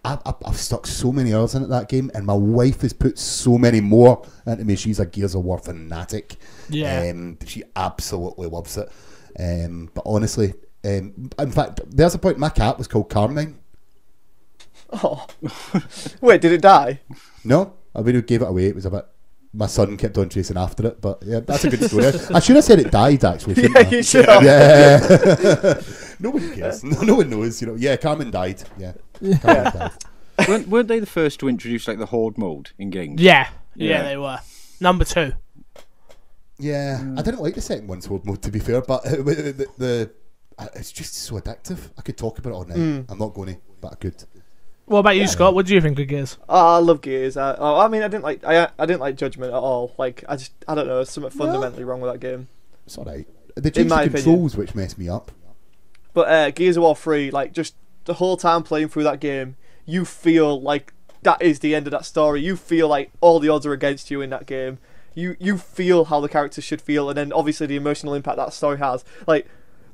I've stuck so many hours into that game, and my wife has put so many more into me. She's a Gears of War fanatic. Yeah. She absolutely loves it. But honestly, in fact, there's a point my cat was called Carmine. Oh. Wait, did it die? No, I mean, we gave it away. It was a bit. My son kept on chasing after it, but yeah, that's a good story. I should have said it died, actually. Shouldn't I? You should have. Yeah. Nobody cares. No one knows. Yeah, Carmen died. Yeah. Carmen died. Weren't they the first to introduce like the Horde mode in games? Yeah, Yeah. they were. Number 2. Yeah, I didn't like the second one's Horde mode, to be fair, but it's just so addictive. I could talk about it all night. I'm not going to, but I could. What about you, Scott? What do you think of Gears? Oh, I love Gears. I mean, I didn't like Judgment at all. Like, I don't know. There's something fundamentally wrong with that game. It's alright. They changed my the controls, which messed me up. But Gears of War 3, like, just the whole time playing through that game, you feel like that is the end of that story. You feel like all the odds are against you in that game. You feel how the characters should feel, and then obviously the emotional impact that story has. Like,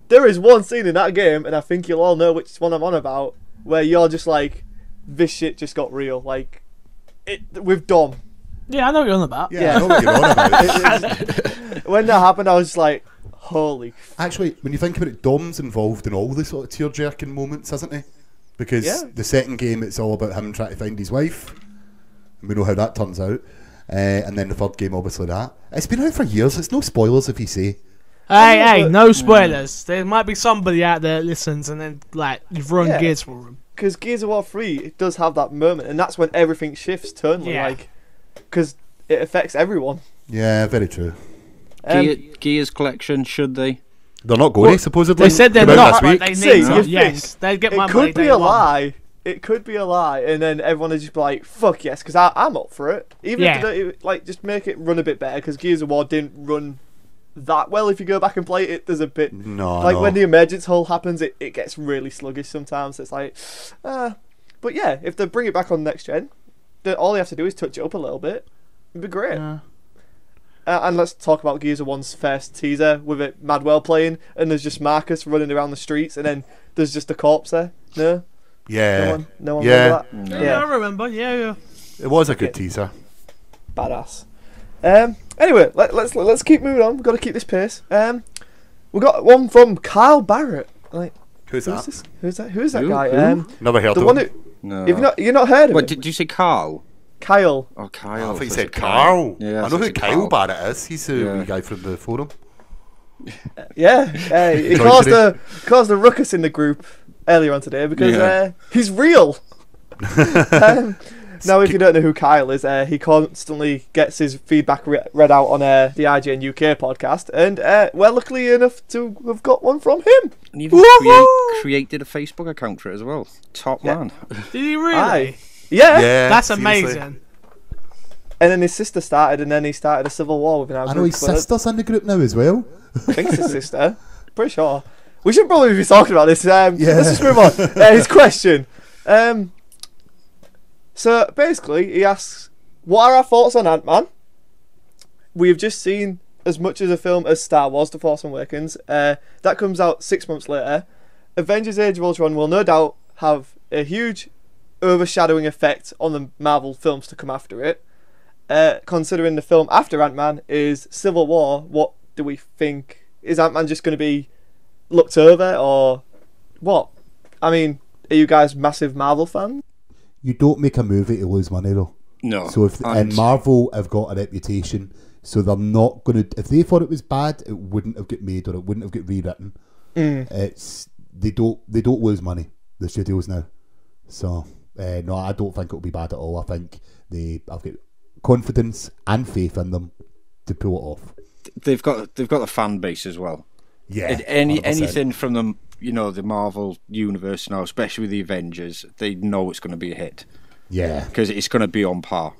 there is one scene in that game, and I think you'll all know which one I'm on about, where you're just like, this shit just got real. Like, with Dom. Yeah, I know what you're on about. Yeah, I know what you're on about. When that happened, I was just like, holy. Actually, when you think about it, Dom's involved in all the sort of tear-jerking moments, isn't he? Because the second game, it's all about him trying to find his wife. And we know how that turns out. And then the third game, obviously that. It's been out for years. It's no spoilers if you say. Hey, no spoilers. There might be somebody out there that listens and then, like, you've ruined Gears for them. Because Gears of War 3, it does have that moment, and that's when everything shifts tonally, like, because it affects everyone. Yeah, very true. Gears collection, should they? They're not going, supposedly. They said they're Came out not, last but week. they See, need to. you Yes, think they get my it money. could be day a one. lie. It could be a lie, and then everyone is just like, "Fuck yes," because I'm up for it. Even if they don't, like, just make it run a bit better, because Gears of War didn't run that well. If you go back and play it, there's a bit when the emergence hull happens, it gets really sluggish sometimes. It's like, but yeah, if they bring it back on next gen, then all they have to do is touch it up a little bit. It'd be great. And let's talk about Gears of 1's first teaser with it Madwell playing, and there's just Marcus running around the streets, and then there's just a corpse there. No? Yeah. No one remember that? Yeah, I remember. Yeah. It was a good teaser. Badass. Anyway, let's keep moving on. We've got to keep this pace. We got one from Kyle Barrett. Like, Who's that? this? Who's that Who? guy? Never heard the of one him. who No. you've not heard of What, him? did you say Carl? Kyle. Oh, Kyle. I thought you So said it's Carl. Yeah, I so know who it's Kyle Barrett is. He's the Yeah. wee guy from the forum. Yeah, he caused a ruckus in the group earlier on today because he's real. Now, if you don't know who Kyle is, he constantly gets his feedback read out on the IGN UK podcast, and we're lucky enough to have got one from him. And you've created a Facebook account for it as well. Top man. Did he really? Aye. Yeah. That's seriously. amazing. And then his sister started, and then he started a civil war within our I group. know his but sister's in the group now as well. I think it's his sister. Pretty sure. We should probably be talking about this. Let's just move on. His question. So basically, he asks, what are our thoughts on Ant-Man? We have just seen as much of the film as Star Wars: The Force Awakens. That comes out 6 months later. Avengers: Age of Ultron will no doubt have a huge overshadowing effect on the Marvel films to come after it. Considering the film after Ant-Man is Civil War, what do we think? Is Ant-Man just going to be looked over, or what? I mean, are you guys massive Marvel fans? You don't make a movie to lose money, though. No. So and Marvel have got a reputation, so they're not going to. If they thought it was bad, it wouldn't have got made, or it wouldn't have got rewritten. They don't lose money, the studios now. So no, I don't think it'll be bad at all. I think I've got confidence and faith in them to pull it off. They've got the fan base as well. Yeah, anything from them, the Marvel universe now, especially with the Avengers, they know it's going to be a hit. Yeah, because it's going to be on par.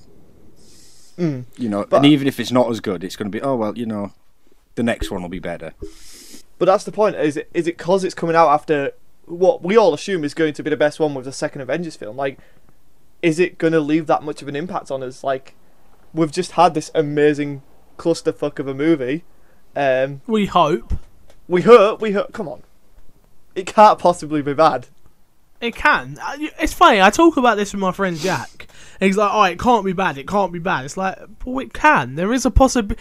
But, and even if it's not as good, it's going to be the next one will be better. But that's the point. Is it because it's coming out after what we all assume is going to be the best one with the second Avengers film? Like, is it going to leave that much of an impact on us? Like, we've just had this amazing clusterfuck of a movie. We hope. We hope. Come on. It can't possibly be bad. It can. It's funny. I talk about this with my friend Jack. And he's like, "Oh, it can't be bad. It can't be bad." It's like, well, it can. There is a possibility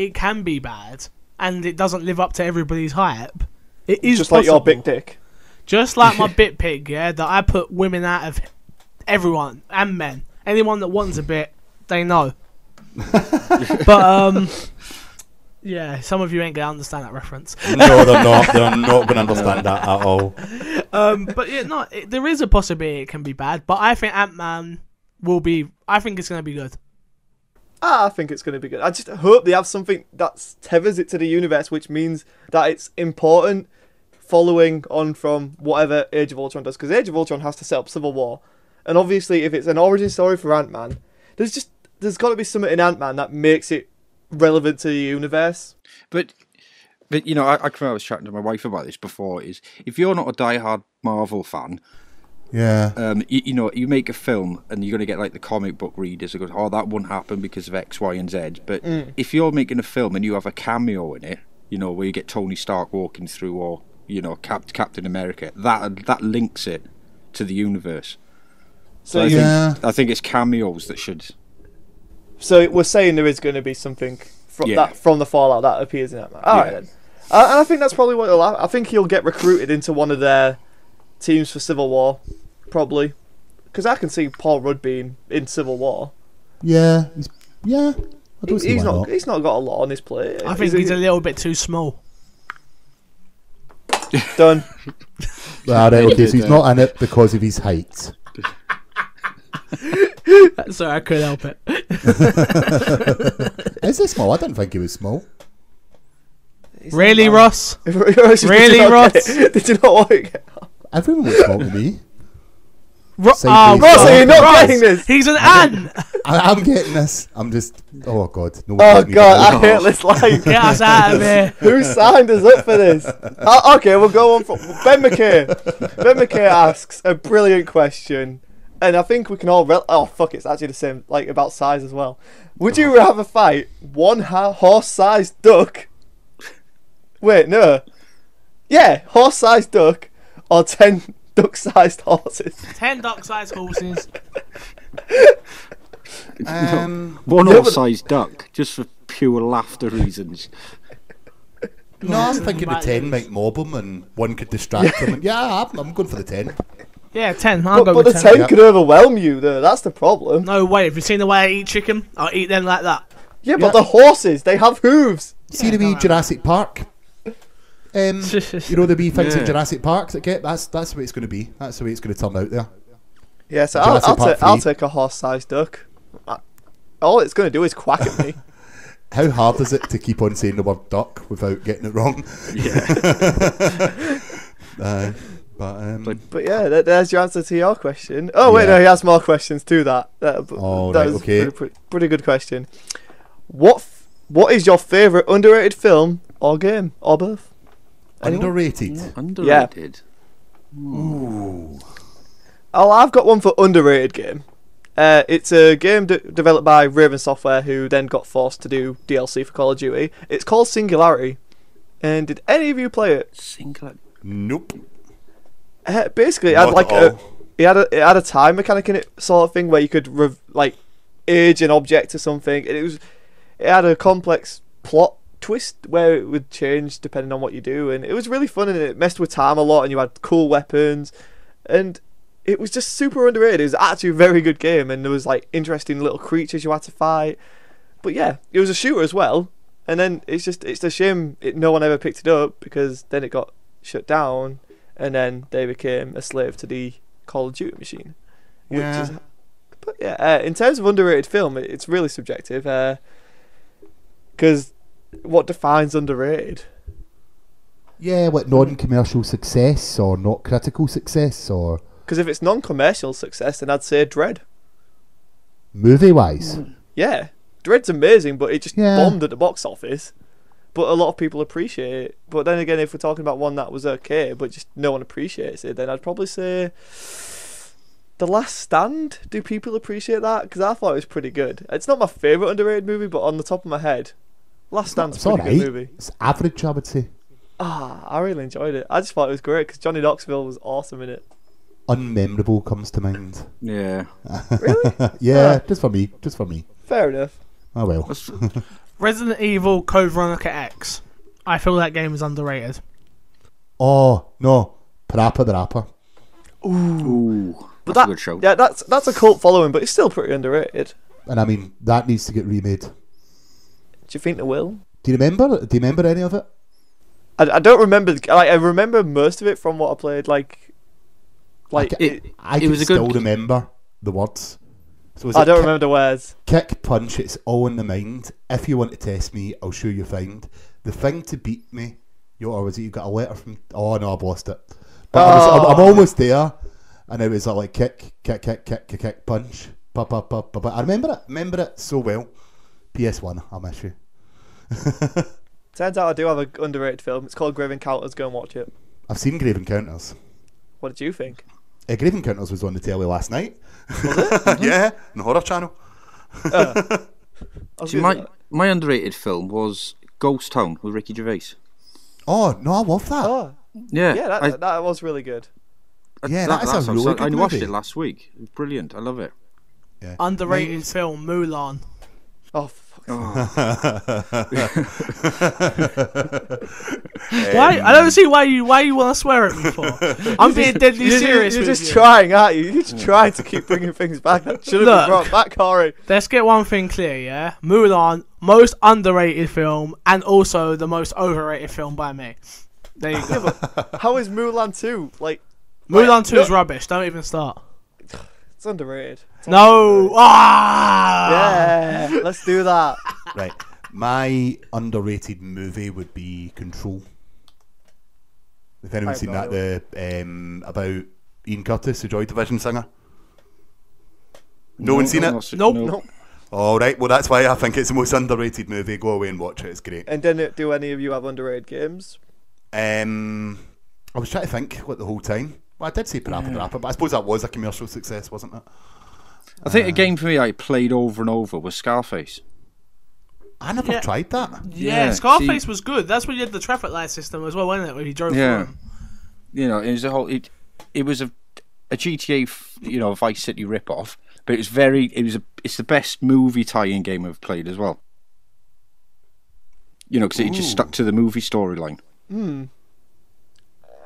it can be bad, and it doesn't live up to everybody's hype. It is just possible. like your big dick. Just like my bit pig, yeah. That I put women out of everyone and men. Anyone that wants a bit, they know. But yeah, some of you ain't gonna understand that reference. No, they're not. They're not going to understand that at all. But yeah, no, there is a possibility it can be bad. But I think Ant-Man will be. I think it's gonna be good. I think it's going to be good. I just hope they have something that tethers it to the universe, which means that it's important following on from whatever Age of Ultron does. Because Age of Ultron has to set up Civil War. And obviously, if it's an origin story for Ant-Man, there's got to be something in Ant-Man that makes it relevant to the universe. But I remember I was chatting to my wife about this before. Is if you're not a diehard Marvel fan, you make a film and you're going to get like the comic book readers who go, "Oh, that won't happen because of X, Y, and Z." But if you're making a film and you have a cameo in it, where you get Tony Stark walking through, or Captain America, that links it to the universe. So I think it's cameos that should. So we're saying there is going to be something from the fallout that appears in Ant-Man. All right then, and I think that's probably what it'll happen. I think he'll get recruited into one of their teams for Civil War, probably, because I can see Paul Rudd being in Civil War. Yeah. I don't see he's why not. He's not got a lot on his plate. I think he's a little bit too small. Done. Well, okay, so he's not in it because of his height. Sorry, I couldn't help it. Is he small? I didn't think he was small. Really, Ross? Really, Ross? Did you not want to get off? Everyone looks small to me. Ross, are you not getting this? He's an ant! I'm getting this. I'm just... Oh, God. No, I hate this line. Get us out of here. Who signed us up for this? Okay, we'll go on from... Ben McKay. Ben McKay asks a brilliant question. And I think we can all... it's actually the same, like, about size as well. Would you rather fight one horse-sized duck... Wait, no. Yeah, horse-sized duck or 10 duck-sized horses. 10 duck-sized horses. One horse-sized duck, just for pure laughter reasons. No, I'm thinking the 10 might mob him and one could distract him. And, I'm going for the 10. Yeah, 10. I'll go with 10. But the 10 could overwhelm you, though. That's the problem. No way. Have you seen the way I eat chicken? I'll eat them like that. Yeah, but the horses, they have hooves. See the wee Jurassic Park? The wee things in Jurassic Park that get... That's the way it's going to be. That's the way it's going to turn out there. Yeah, so I'll take a horse-sized duck. All it's going to do is quack at me. How hard is it to keep on saying the word duck without getting it wrong? Yeah. But yeah, there's your answer to your question. Oh wait, no, he has more questions to that. Okay. Pretty good question. What is your favourite underrated film or game or both? Underrated. Underrated. Ooh. Oh, I've got one for underrated game. It's a game developed by Raven Software, who then got forced to do DLC for Call of Duty. It's called Singularity. And did any of you play it? Singularity. Nope. Basically, it had Not like at all. it had a time mechanic in it, sort of thing, where you could age an object to something. And it had a complex plot twist where it would change depending on what you do, and it was really fun, and it messed with time a lot, and you had cool weapons, and it was just super underrated. It was actually a very good game, and there was like interesting little creatures you had to fight. But yeah, it was a shooter as well, and then it's a shame no one ever picked it up, because then it got shut down, and then they became a slave to the Call of Duty machine. Yeah. But yeah, in terms of underrated film, it's really subjective, because what defines underrated? Yeah, like non-commercial success or not critical success or Because if it's non-commercial success, then I'd say Dread. movie-wise. Yeah, Dread's amazing, but it just Yeah. bombed at the box office. But a lot of people appreciate it. But then again, if we're talking about one that was okay, but just no one appreciates it, then I'd probably say The Last Stand. Do people appreciate that? Because I thought it was pretty good. It's not my favourite underrated movie, but on the top of my head, Last Stand's It's a pretty alright. good movie. It's average, I would say. I really enjoyed it. I just thought it was great because Johnny Knoxville was awesome in it. Unmemorable comes to mind. Yeah. Really? Yeah, just for me. Just for me. Fair enough. Oh well. Resident Evil Code Veronica X. I feel that game is underrated. Oh no, Parappa the Rapper. Ooh. But That's a good show. Yeah, that's a cult following, but it's still pretty underrated. And I mean that needs to get remade. Do you think it will? Do you remember? Do you remember any of it? I don't remember. Like, I remember most of it from what I played. I can was a still good- remember the words. So is I it don't remember the words. Kick, punch, it's all in the mind. If you want to test me, I'll show you find. The thing to beat me, or was it you got a letter from... Oh no, I've lost it. But I'm almost there. And it was like kick, punch, pa. I remember it so well. PS1, I'll miss you. Turns out I do have an underrated film. It's called Grave Encounters. Go and watch it. I've seen Grave Encounters. What did you think? Grave Encounters was on the telly last night. Yeah, on the Horror Channel. See, my underrated film was Ghost Town with Ricky Gervais. Oh, no, I love that. Oh, Yeah. yeah, that was really good. Yeah, that's a really good I watched movie. it last week. It was brilliant. I love it. Yeah. Underrated film Mulan. Oh, fuck. Why? I don't see why you want to swear at me for. I'm being deadly serious. You're with just you. trying, aren't you? You're just trying to keep bringing things back that should have Look. been brought back, Corey. Let's get one thing clear, yeah? Mulan, most underrated film, and also the most overrated film by me. There you go. How is Mulan 2? Mulan 2 is rubbish. Don't even start. It's underrated. No. Ah. Yeah, let's do that. Right. My underrated movie would be Control. If anyone's seen that, About Ian Curtis, the Joy Division singer. No one's seen it? Nope. All right, well that's why I think it's the most underrated movie. Go away and watch it. It's great. And then, do any of you have underrated games? I was trying to think the whole time. Well, I did say Parappa the Rapper, but I suppose that was a commercial success, wasn't it? I think a game for me I played over and over was Scarface. I never tried that. Yeah, Yeah, Scarface see- was good. That's when you had the traffic light system as well, wasn't it? Where he drove Yeah. through. You know, it was a whole. It was a GTA, Vice City rip-off, but it's the best movie tie-in game I've played as well. You know, because it just stuck to the movie storyline.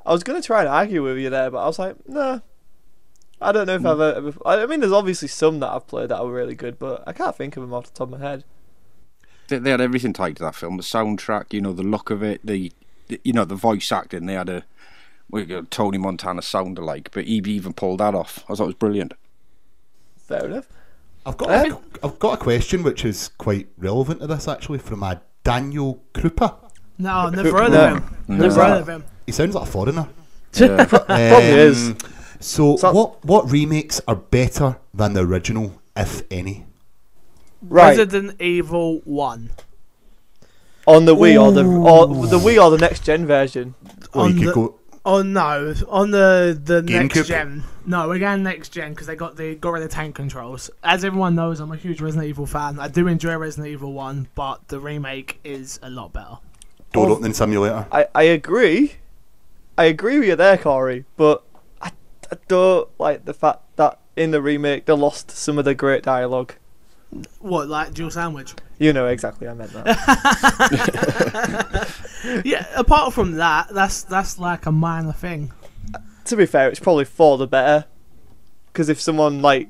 I was going to try and argue with you there, but I was like, nah. I don't know if I've ever... I mean, there's obviously some that I've played that were really good, but I can't think of them off the top of my head. They had everything tied to that film. The soundtrack, the look of it, the voice acting. They had Tony Montana sound alike, but he even pulled that off. I thought it was brilliant. Fair enough. I've got a question which is quite relevant to this actually from a Daniel Krupa. No, never heard of him. Never heard of him. He sounds like a foreigner. Probably is. So what remakes are better than the original, if any? Right. Resident Evil 1. On the Wii or the Wii or the next gen version. Or you could go. Oh no, on the GameCube? next gen. No, we're going next gen because they got rid of the tank controls. As everyone knows, I'm a huge Resident Evil fan. I do enjoy Resident Evil 1, but the remake is a lot better. Door opening simulator. I agree. I agree with you there, Corey, but I don't like the fact that in the remake they lost some of the great dialogue. What, like dual sandwich? You know exactly I meant that. Yeah, apart from that, that's like a minor thing. To be fair, it's probably for the better. Because if someone like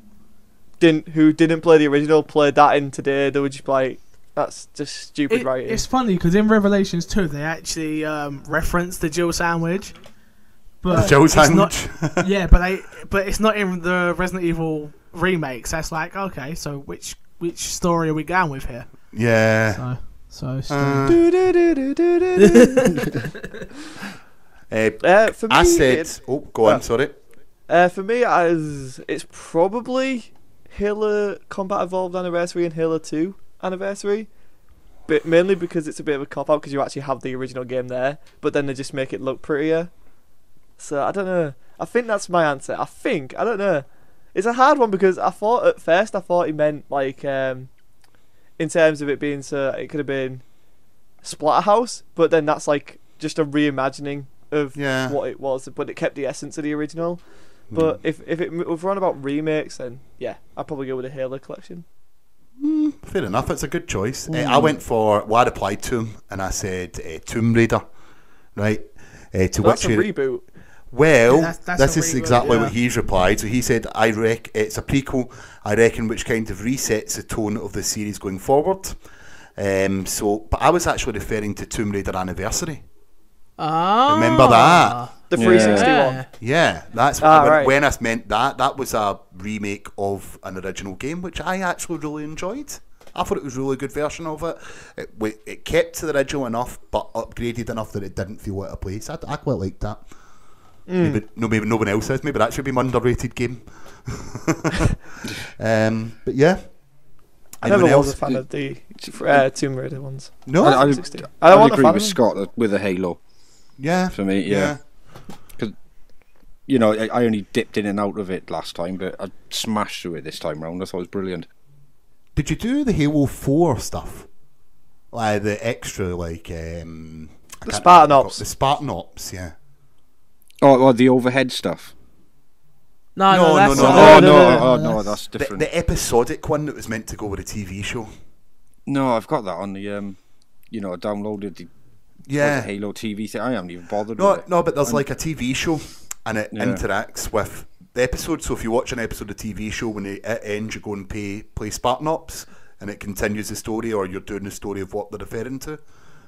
who didn't play the original played that in today, they would just be like, that's just stupid writing. It's funny because in Revelations 2 they actually reference the dual sandwich. But The Joe it's sandwich. not- yeah, but it's not in the Resident Evil remakes. That's like, okay, so which story are we going with here? Yeah. So For me, I said. Go on. Sorry. for me, it's probably Halo Combat Evolved Anniversary and Halo 2 Anniversary, but mainly because it's a bit of a cop out because you actually have the original game there, but then they just make it look prettier. So I don't know. I think that's my answer. I don't know. It's a hard one because at first I thought he meant like in terms of it being so it could have been Splatterhouse, but then that's like just a reimagining of what it was, but it kept the essence of the original. But if we're on about remakes, then yeah, I'd probably go with the Halo collection. Fair enough. It's a good choice. I went for. Well, I replied to him and I said Tomb Raider, right? To That's which a reboot. Well, Yeah, that's this a is reboot, exactly yeah. what he's replied. So he said, it's a prequel, I reckon, which kind of resets the tone of the series going forward. But I was actually referring to Tomb Raider Anniversary. Ah, Remember that? The 360 Yeah. one. Yeah, that's right. when I meant that. That was a remake of an original game, which I actually really enjoyed. I thought it was a really good version of it. It kept to the original enough, but upgraded enough that it didn't feel out of place. I quite liked that. Maybe no one else has. Maybe that should be my underrated game. But yeah. I never Anyone was else? a fan of the Tomb Raider ones. No? I 360. I don't want a agree fan with of them. Scott with the Halo Yeah. for me. Yeah, because I only dipped in and out of it last time, but I smashed through it this time round. I thought it was brilliant. Did you do the Halo 4 stuff? Like the extra, like... the Spartan Ops. The Spartan Ops, yeah. Oh, the overhead stuff. No, that's No, that's different. The episodic one that was meant to go with a TV show. No, I've got that on the I downloaded the Halo TV thing. I haven't even bothered with it. No, but there's like a TV show and it interacts with the episode. So if you watch an episode of TV show, when it ends, you go and play Spartan Ops and it continues the story, or you're doing the story of what they're referring to.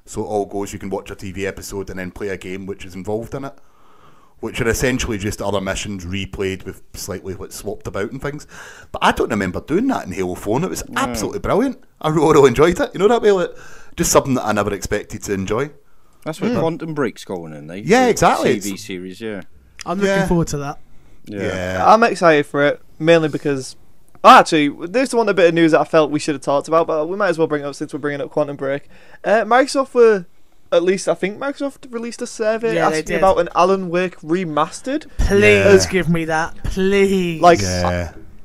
So it all goes, you can watch a TV episode and then play a game which is involved in it, which are essentially just other missions replayed with slightly swapped about and things. But I don't remember doing that in Halo 4, and it was absolutely brilliant. I really enjoyed it. You know that way, like, just something that I never expected to enjoy. That's where Quantum Break's going in, eh? Yeah, The exactly. TV series, yeah. I'm looking forward to that. Yeah. I'm excited for it, mainly because... actually, there's one bit of news that I felt we should have talked about, but we might as well bring it up since we're bringing up Quantum Break. Microsoft were... At least I think Microsoft released a survey asking about an Alan Wake remastered. Please give me that, please.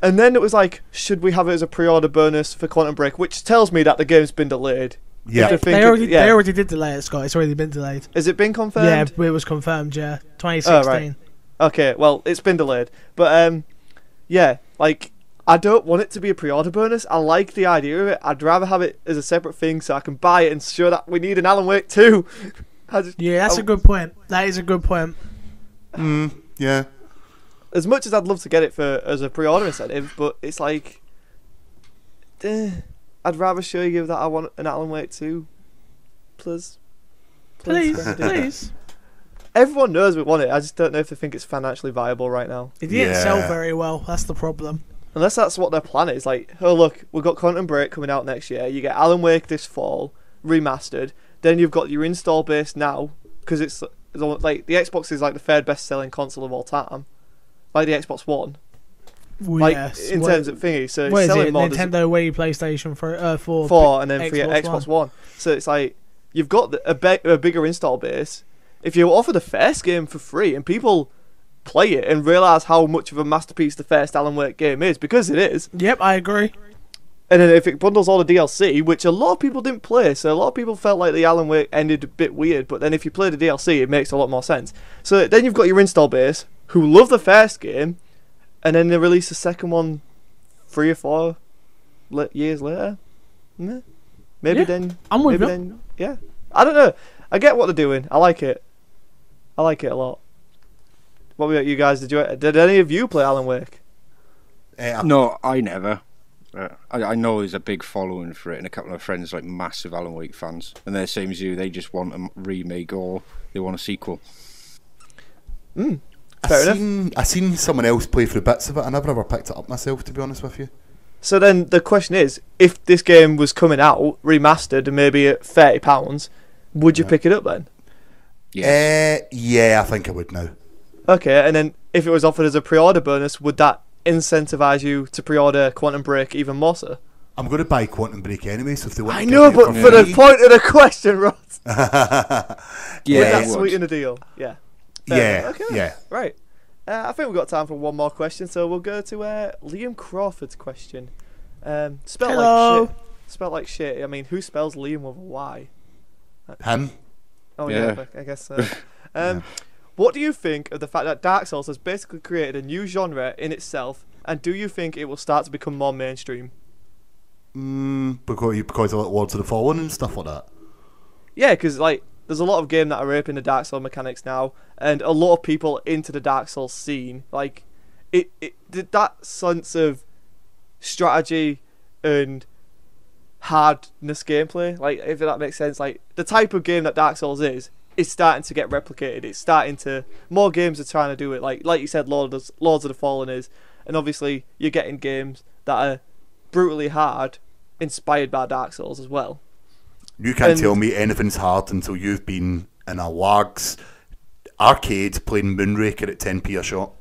And then it was like, should we have it as a pre-order bonus for Quantum Break? Which tells me that the game's been delayed. Yeah, they already did delay it, Scott. It's already been delayed. Has it been confirmed? Yeah, it was confirmed. Yeah, 2016. Oh, right. Okay, well, it's been delayed, but I don't want it to be a pre-order bonus. I like the idea of it. I'd rather have it as a separate thing so I can buy it and show that we need an Alan Wake 2. That's a good point. That is a good point. Yeah. As much as I'd love to get it as a pre-order incentive, but it's like... I'd rather show you that I want an Alan Wake 2. Please. Please. Everyone knows we want it. I just don't know if they think it's financially viable right now. It didn't sell very well. That's the problem. Unless that's what their plan is. Like, oh look, we've got Quantum Break coming out next year. You get Alan Wake this fall, remastered. Then you've got your install base now, because it's like the Xbox is like the third best-selling console of all time, like the Xbox One. Well, in terms of thingy, so what it's is selling it? more. Nintendo Wii, PlayStation 4, and then for your Xbox One. So it's like you've got a bigger install base. if you offer the first game for free and people play it and realise how much of a masterpiece the first Alan Wake game is, because it is. Yep, I agree. And then if it bundles all the DLC, which a lot of people didn't play, so a lot of people felt like the Alan Wake ended a bit weird, but then if you play the DLC, it makes a lot more sense. So then you've got your install base, who love the first game, and then they release the second one 3 or 4 years later. Maybe then... I'm with maybe you. then, yeah. I don't know. I get what they're doing. I like it. I like it a lot. What about you guys? Did any of you play Alan Wake? No, I never. I know there's a big following for it, and a couple of friends like massive Alan Wake fans, and they're the same as you. They just want a remake or they want a sequel. Fair enough. I seen someone else play through bits of it. I never ever picked it up myself, to be honest with you. So then the question is, if this game was coming out remastered and maybe at £30, would you pick it up then? Yeah, I think I would now. Okay, and then if it was offered as a pre-order bonus, would that incentivise you to pre-order Quantum Break even more so? I'm going to buy Quantum Break anyway, so if they want I to know, give me it but for for the free- point of the question, Ross, would Yeah, that it would. sweeten the deal? Yeah. Yeah, Okay. yeah. Right. I think we've got time for one more question, so we'll go to Liam Crawford's question. Spelled Hello. like shit. Spelled like shit. I mean, who spells Liam with a Y? Him? Oh Yeah. I guess so. What do you think of the fact that Dark Souls has basically created a new genre in itself, and do you think it will start to become more mainstream? Because of like Lords of the Fallen and stuff like that. Yeah, because like there's a lot of game that are raping the Dark Souls mechanics now, and a lot of people into the Dark Souls scene. Like, that sense of strategy and hardness gameplay, like if that makes sense, like the type of game that Dark Souls is starting to get replicated. It's starting to, more games are trying to do it. Like you said, Lords of the Fallen is, and obviously you're getting games that are brutally hard, inspired by Dark Souls as well. You can't tell me anything's hard until you've been in a Largs arcade playing Moonraker at 10p a shot.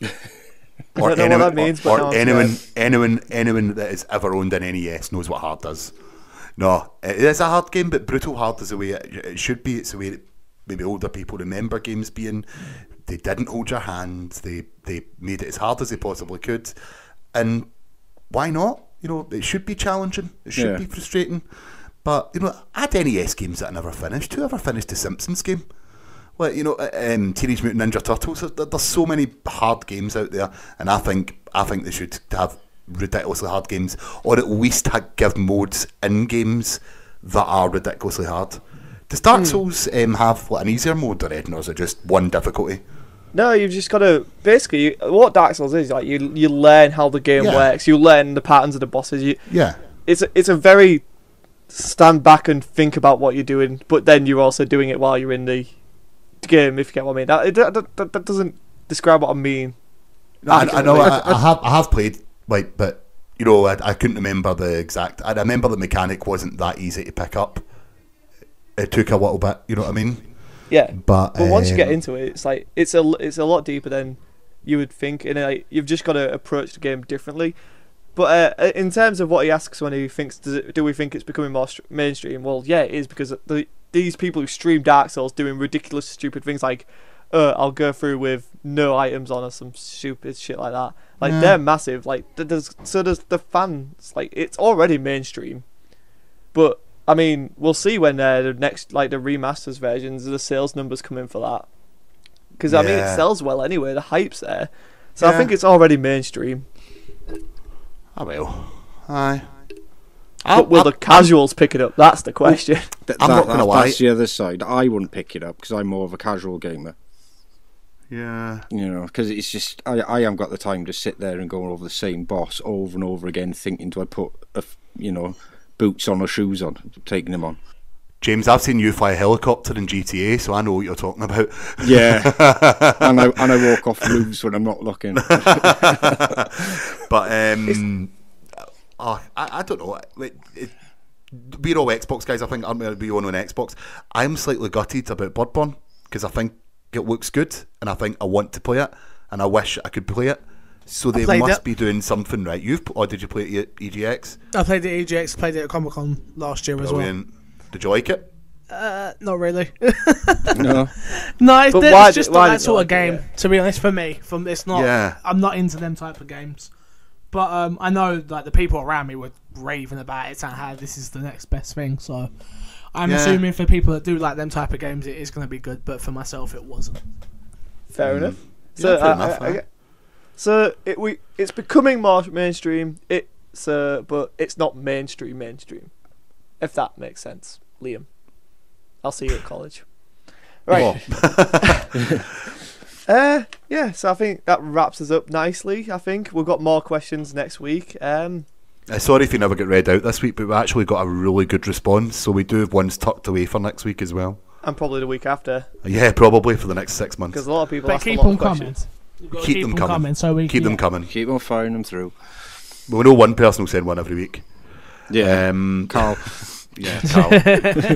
I don't know what that means, but no, anyone that has ever owned an NES knows what hard does. No, it is a hard game, but brutal hard is the way it should be. It's the way that maybe older people remember games being. They didn't hold your hand. They made it as hard as they possibly could. And why not? You know, it should be challenging. It should be frustrating. But, you know, I had NES games that I never finished. Who ever finished the Simpsons game? Well, you know, Teenage Mutant Ninja Turtles. There's so many hard games out there, and I think they should have ridiculously hard games, or at least give modes in games that are ridiculously hard. Does Dark Souls have an easier mode or anything, or is it just one difficulty? No, you've just got to, basically, what Dark Souls is, like, you learn how the game works, you learn the patterns of the bosses. It's a very stand back and think about what you're doing, but then you're also doing it while you're in the game, if you get what I mean. That doesn't describe what I mean. No, I know. I have played, like, but you know, I couldn't remember the exact. I remember the mechanic wasn't that easy to pick up. It took a little bit. You know what I mean? Yeah. But once you get into it, it's like it's a lot deeper than you would think, and like, you've just got to approach the game differently. But in terms of what he asks when he thinks, do we think it's becoming more mainstream? Well, yeah, it is, because these people who stream Dark Souls doing ridiculous, stupid things like, I'll go through with no items on or some stupid shit like that. Like, they're massive. Like, there's the fans. Like, it's already mainstream. But I mean, we'll see when the next, like, the remasters versions, the sales numbers come in for that. Because I mean, it sells well anyway. The hype's there, so I think it's already mainstream. I will. Aye. But will the casuals pick it up? That's the question. I'm not gonna lie. That's the other side. I wouldn't pick it up because I'm more of a casual gamer. Yeah. You know, because it's just I haven't got the time to sit there and go over the same boss over and over again, thinking, do I put boots on or shoes on, taking them on. James, I've seen you fly a helicopter in GTA, so I know what you're talking about. Yeah, and I walk off roofs when I'm not looking. But I don't know. We're all Xbox guys, I think, aren't we on Xbox? I'm slightly gutted about Bloodborne because I think it looks good, and I think I want to play it, and I wish I could play it. So they must be doing something right. Or did you play it at EGX? I played it at EGX, played it at Comic Con last year as well. Did you like it? Not really. No. No, it's, But it's why just did- why not that did you sort of like it, game. yeah? To be honest, for me, it's not. Yeah. I'm not into them type of games. But I know like the people around me were raving about it and how this is the next best thing. So I'm Yeah. assuming for people that do like them type of games, it is going to be good. But for myself, it wasn't. Fair enough. Yeah, fair enough, So it's becoming more mainstream. But it's not mainstream. If that makes sense, Liam. I'll see you at college. Right. Yeah. So I think that wraps us up nicely. I think we've got more questions next week. Sorry if you never get read out this week, but we actually got a really good response, so we do have ones tucked away for next week as well. And probably the week after, Yeah, probably for the next 6 months. because a lot of people But ask keep a lot them of coming. questions. You've got to Keep them coming. So we Keep them coming. Keep on firing them through. Well, we know one person will send one every week. Yeah. Carl. Yeah, Carl.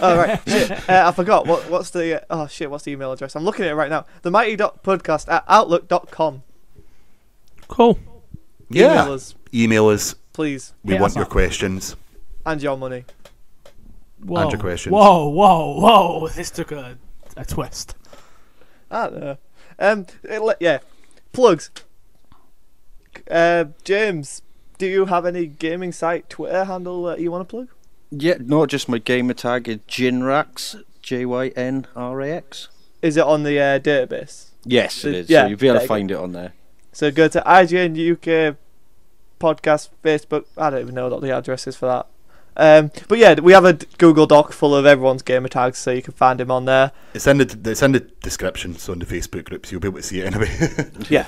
Oh right, shit. I forgot. What's the what's the email address? I'm looking at it right now. themighty.podcast@outlook.com. Cool. Yeah. Email us, Email us. please, We Hit want us your up. questions. and your money. Whoa. And your questions. Whoa! This took a twist. I don't know. Yeah. Plugs. James, do you have any gaming site Twitter handle that you want to plug? Yeah, no, just my gamer tag is Jinrax, Jynrax. Is it on the database? Yes, it is. Yeah, So you'll be able there to you go. find it on there. So go to IGN UK podcast Facebook. I don't even know what the address is for that. But yeah, we have a Google Doc full of everyone's gamer tags, so you can find him on there. It's in the description, so in the Facebook group, so you'll be able to see it anyway. Yeah.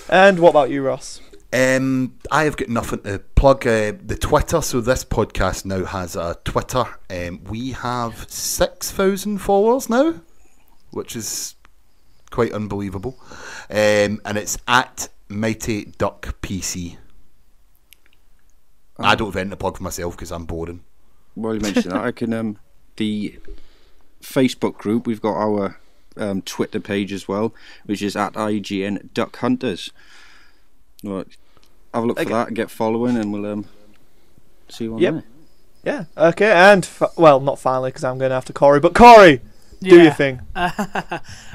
And what about you, Ross? I have got nothing to plug. The Twitter, so this podcast now has a Twitter. We have 6,000 followers now, which is quite unbelievable. And it's at Mighty Duck PC. I don't have anything to plug for myself because I'm boring. Well, you mentioned that. I can the Facebook group. We've got our Twitter page as well, which is at IGN Duck Hunters. Well, have a look for that, get following, and we'll see you on there. Yeah. Okay. And not finally, because I'm going after Corey. But Corey, do your thing. No,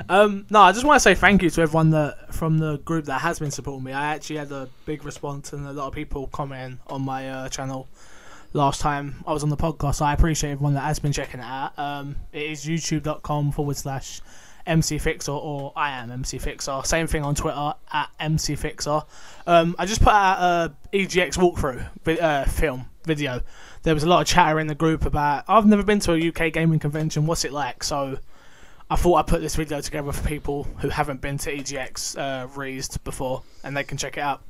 I just want to say thank you to everyone from the group that has been supporting me. I actually had a big response and a lot of people commenting on my channel last time I was on the podcast. So I appreciate everyone that has been checking it out. It is youtube.com/MCFixer or I am MCFixer. Same thing on Twitter at MCFixer. I just put out a EGX walkthrough video. There was a lot of chatter in the group about, I've never been to a UK gaming convention, what's it like? So I thought I'd put this video together for people who haven't been to EGX Reezed before, and they can check it out.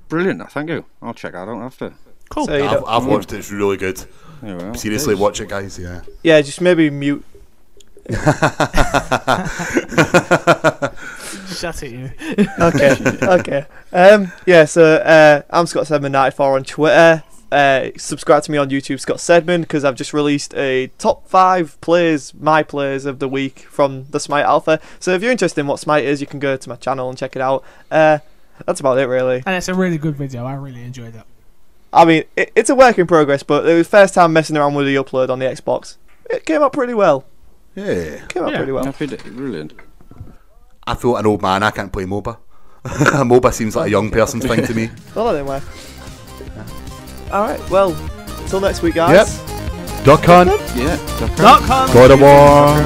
Brilliant, thank you. I'll check that out after. Cool. So I've watched it, it's really good. There we are. Seriously, watch it, guys, yeah. Yeah, just maybe mute. Shut at you. Okay. Yeah, so I'm Scott Sedman94 on Twitter. Subscribe to me on YouTube, Scott Sedman, because I've just released a top 5 my plays of the week from the Smite Alpha. So if you're interested in what Smite is, you can go to my channel and check it out. That's about it, really. And it's a really good video. I really enjoyed it. I mean, it's a work in progress, but it was the first time messing around with the upload on the Xbox. It came out pretty well. Yeah. Pretty well. Brilliant. I feel like an old man, I can't play MOBA. MOBA seems like a young person's thing to me. Well, anyway. Alright, well, until next week, guys. Duck Hunt. Yeah. .com. God of War.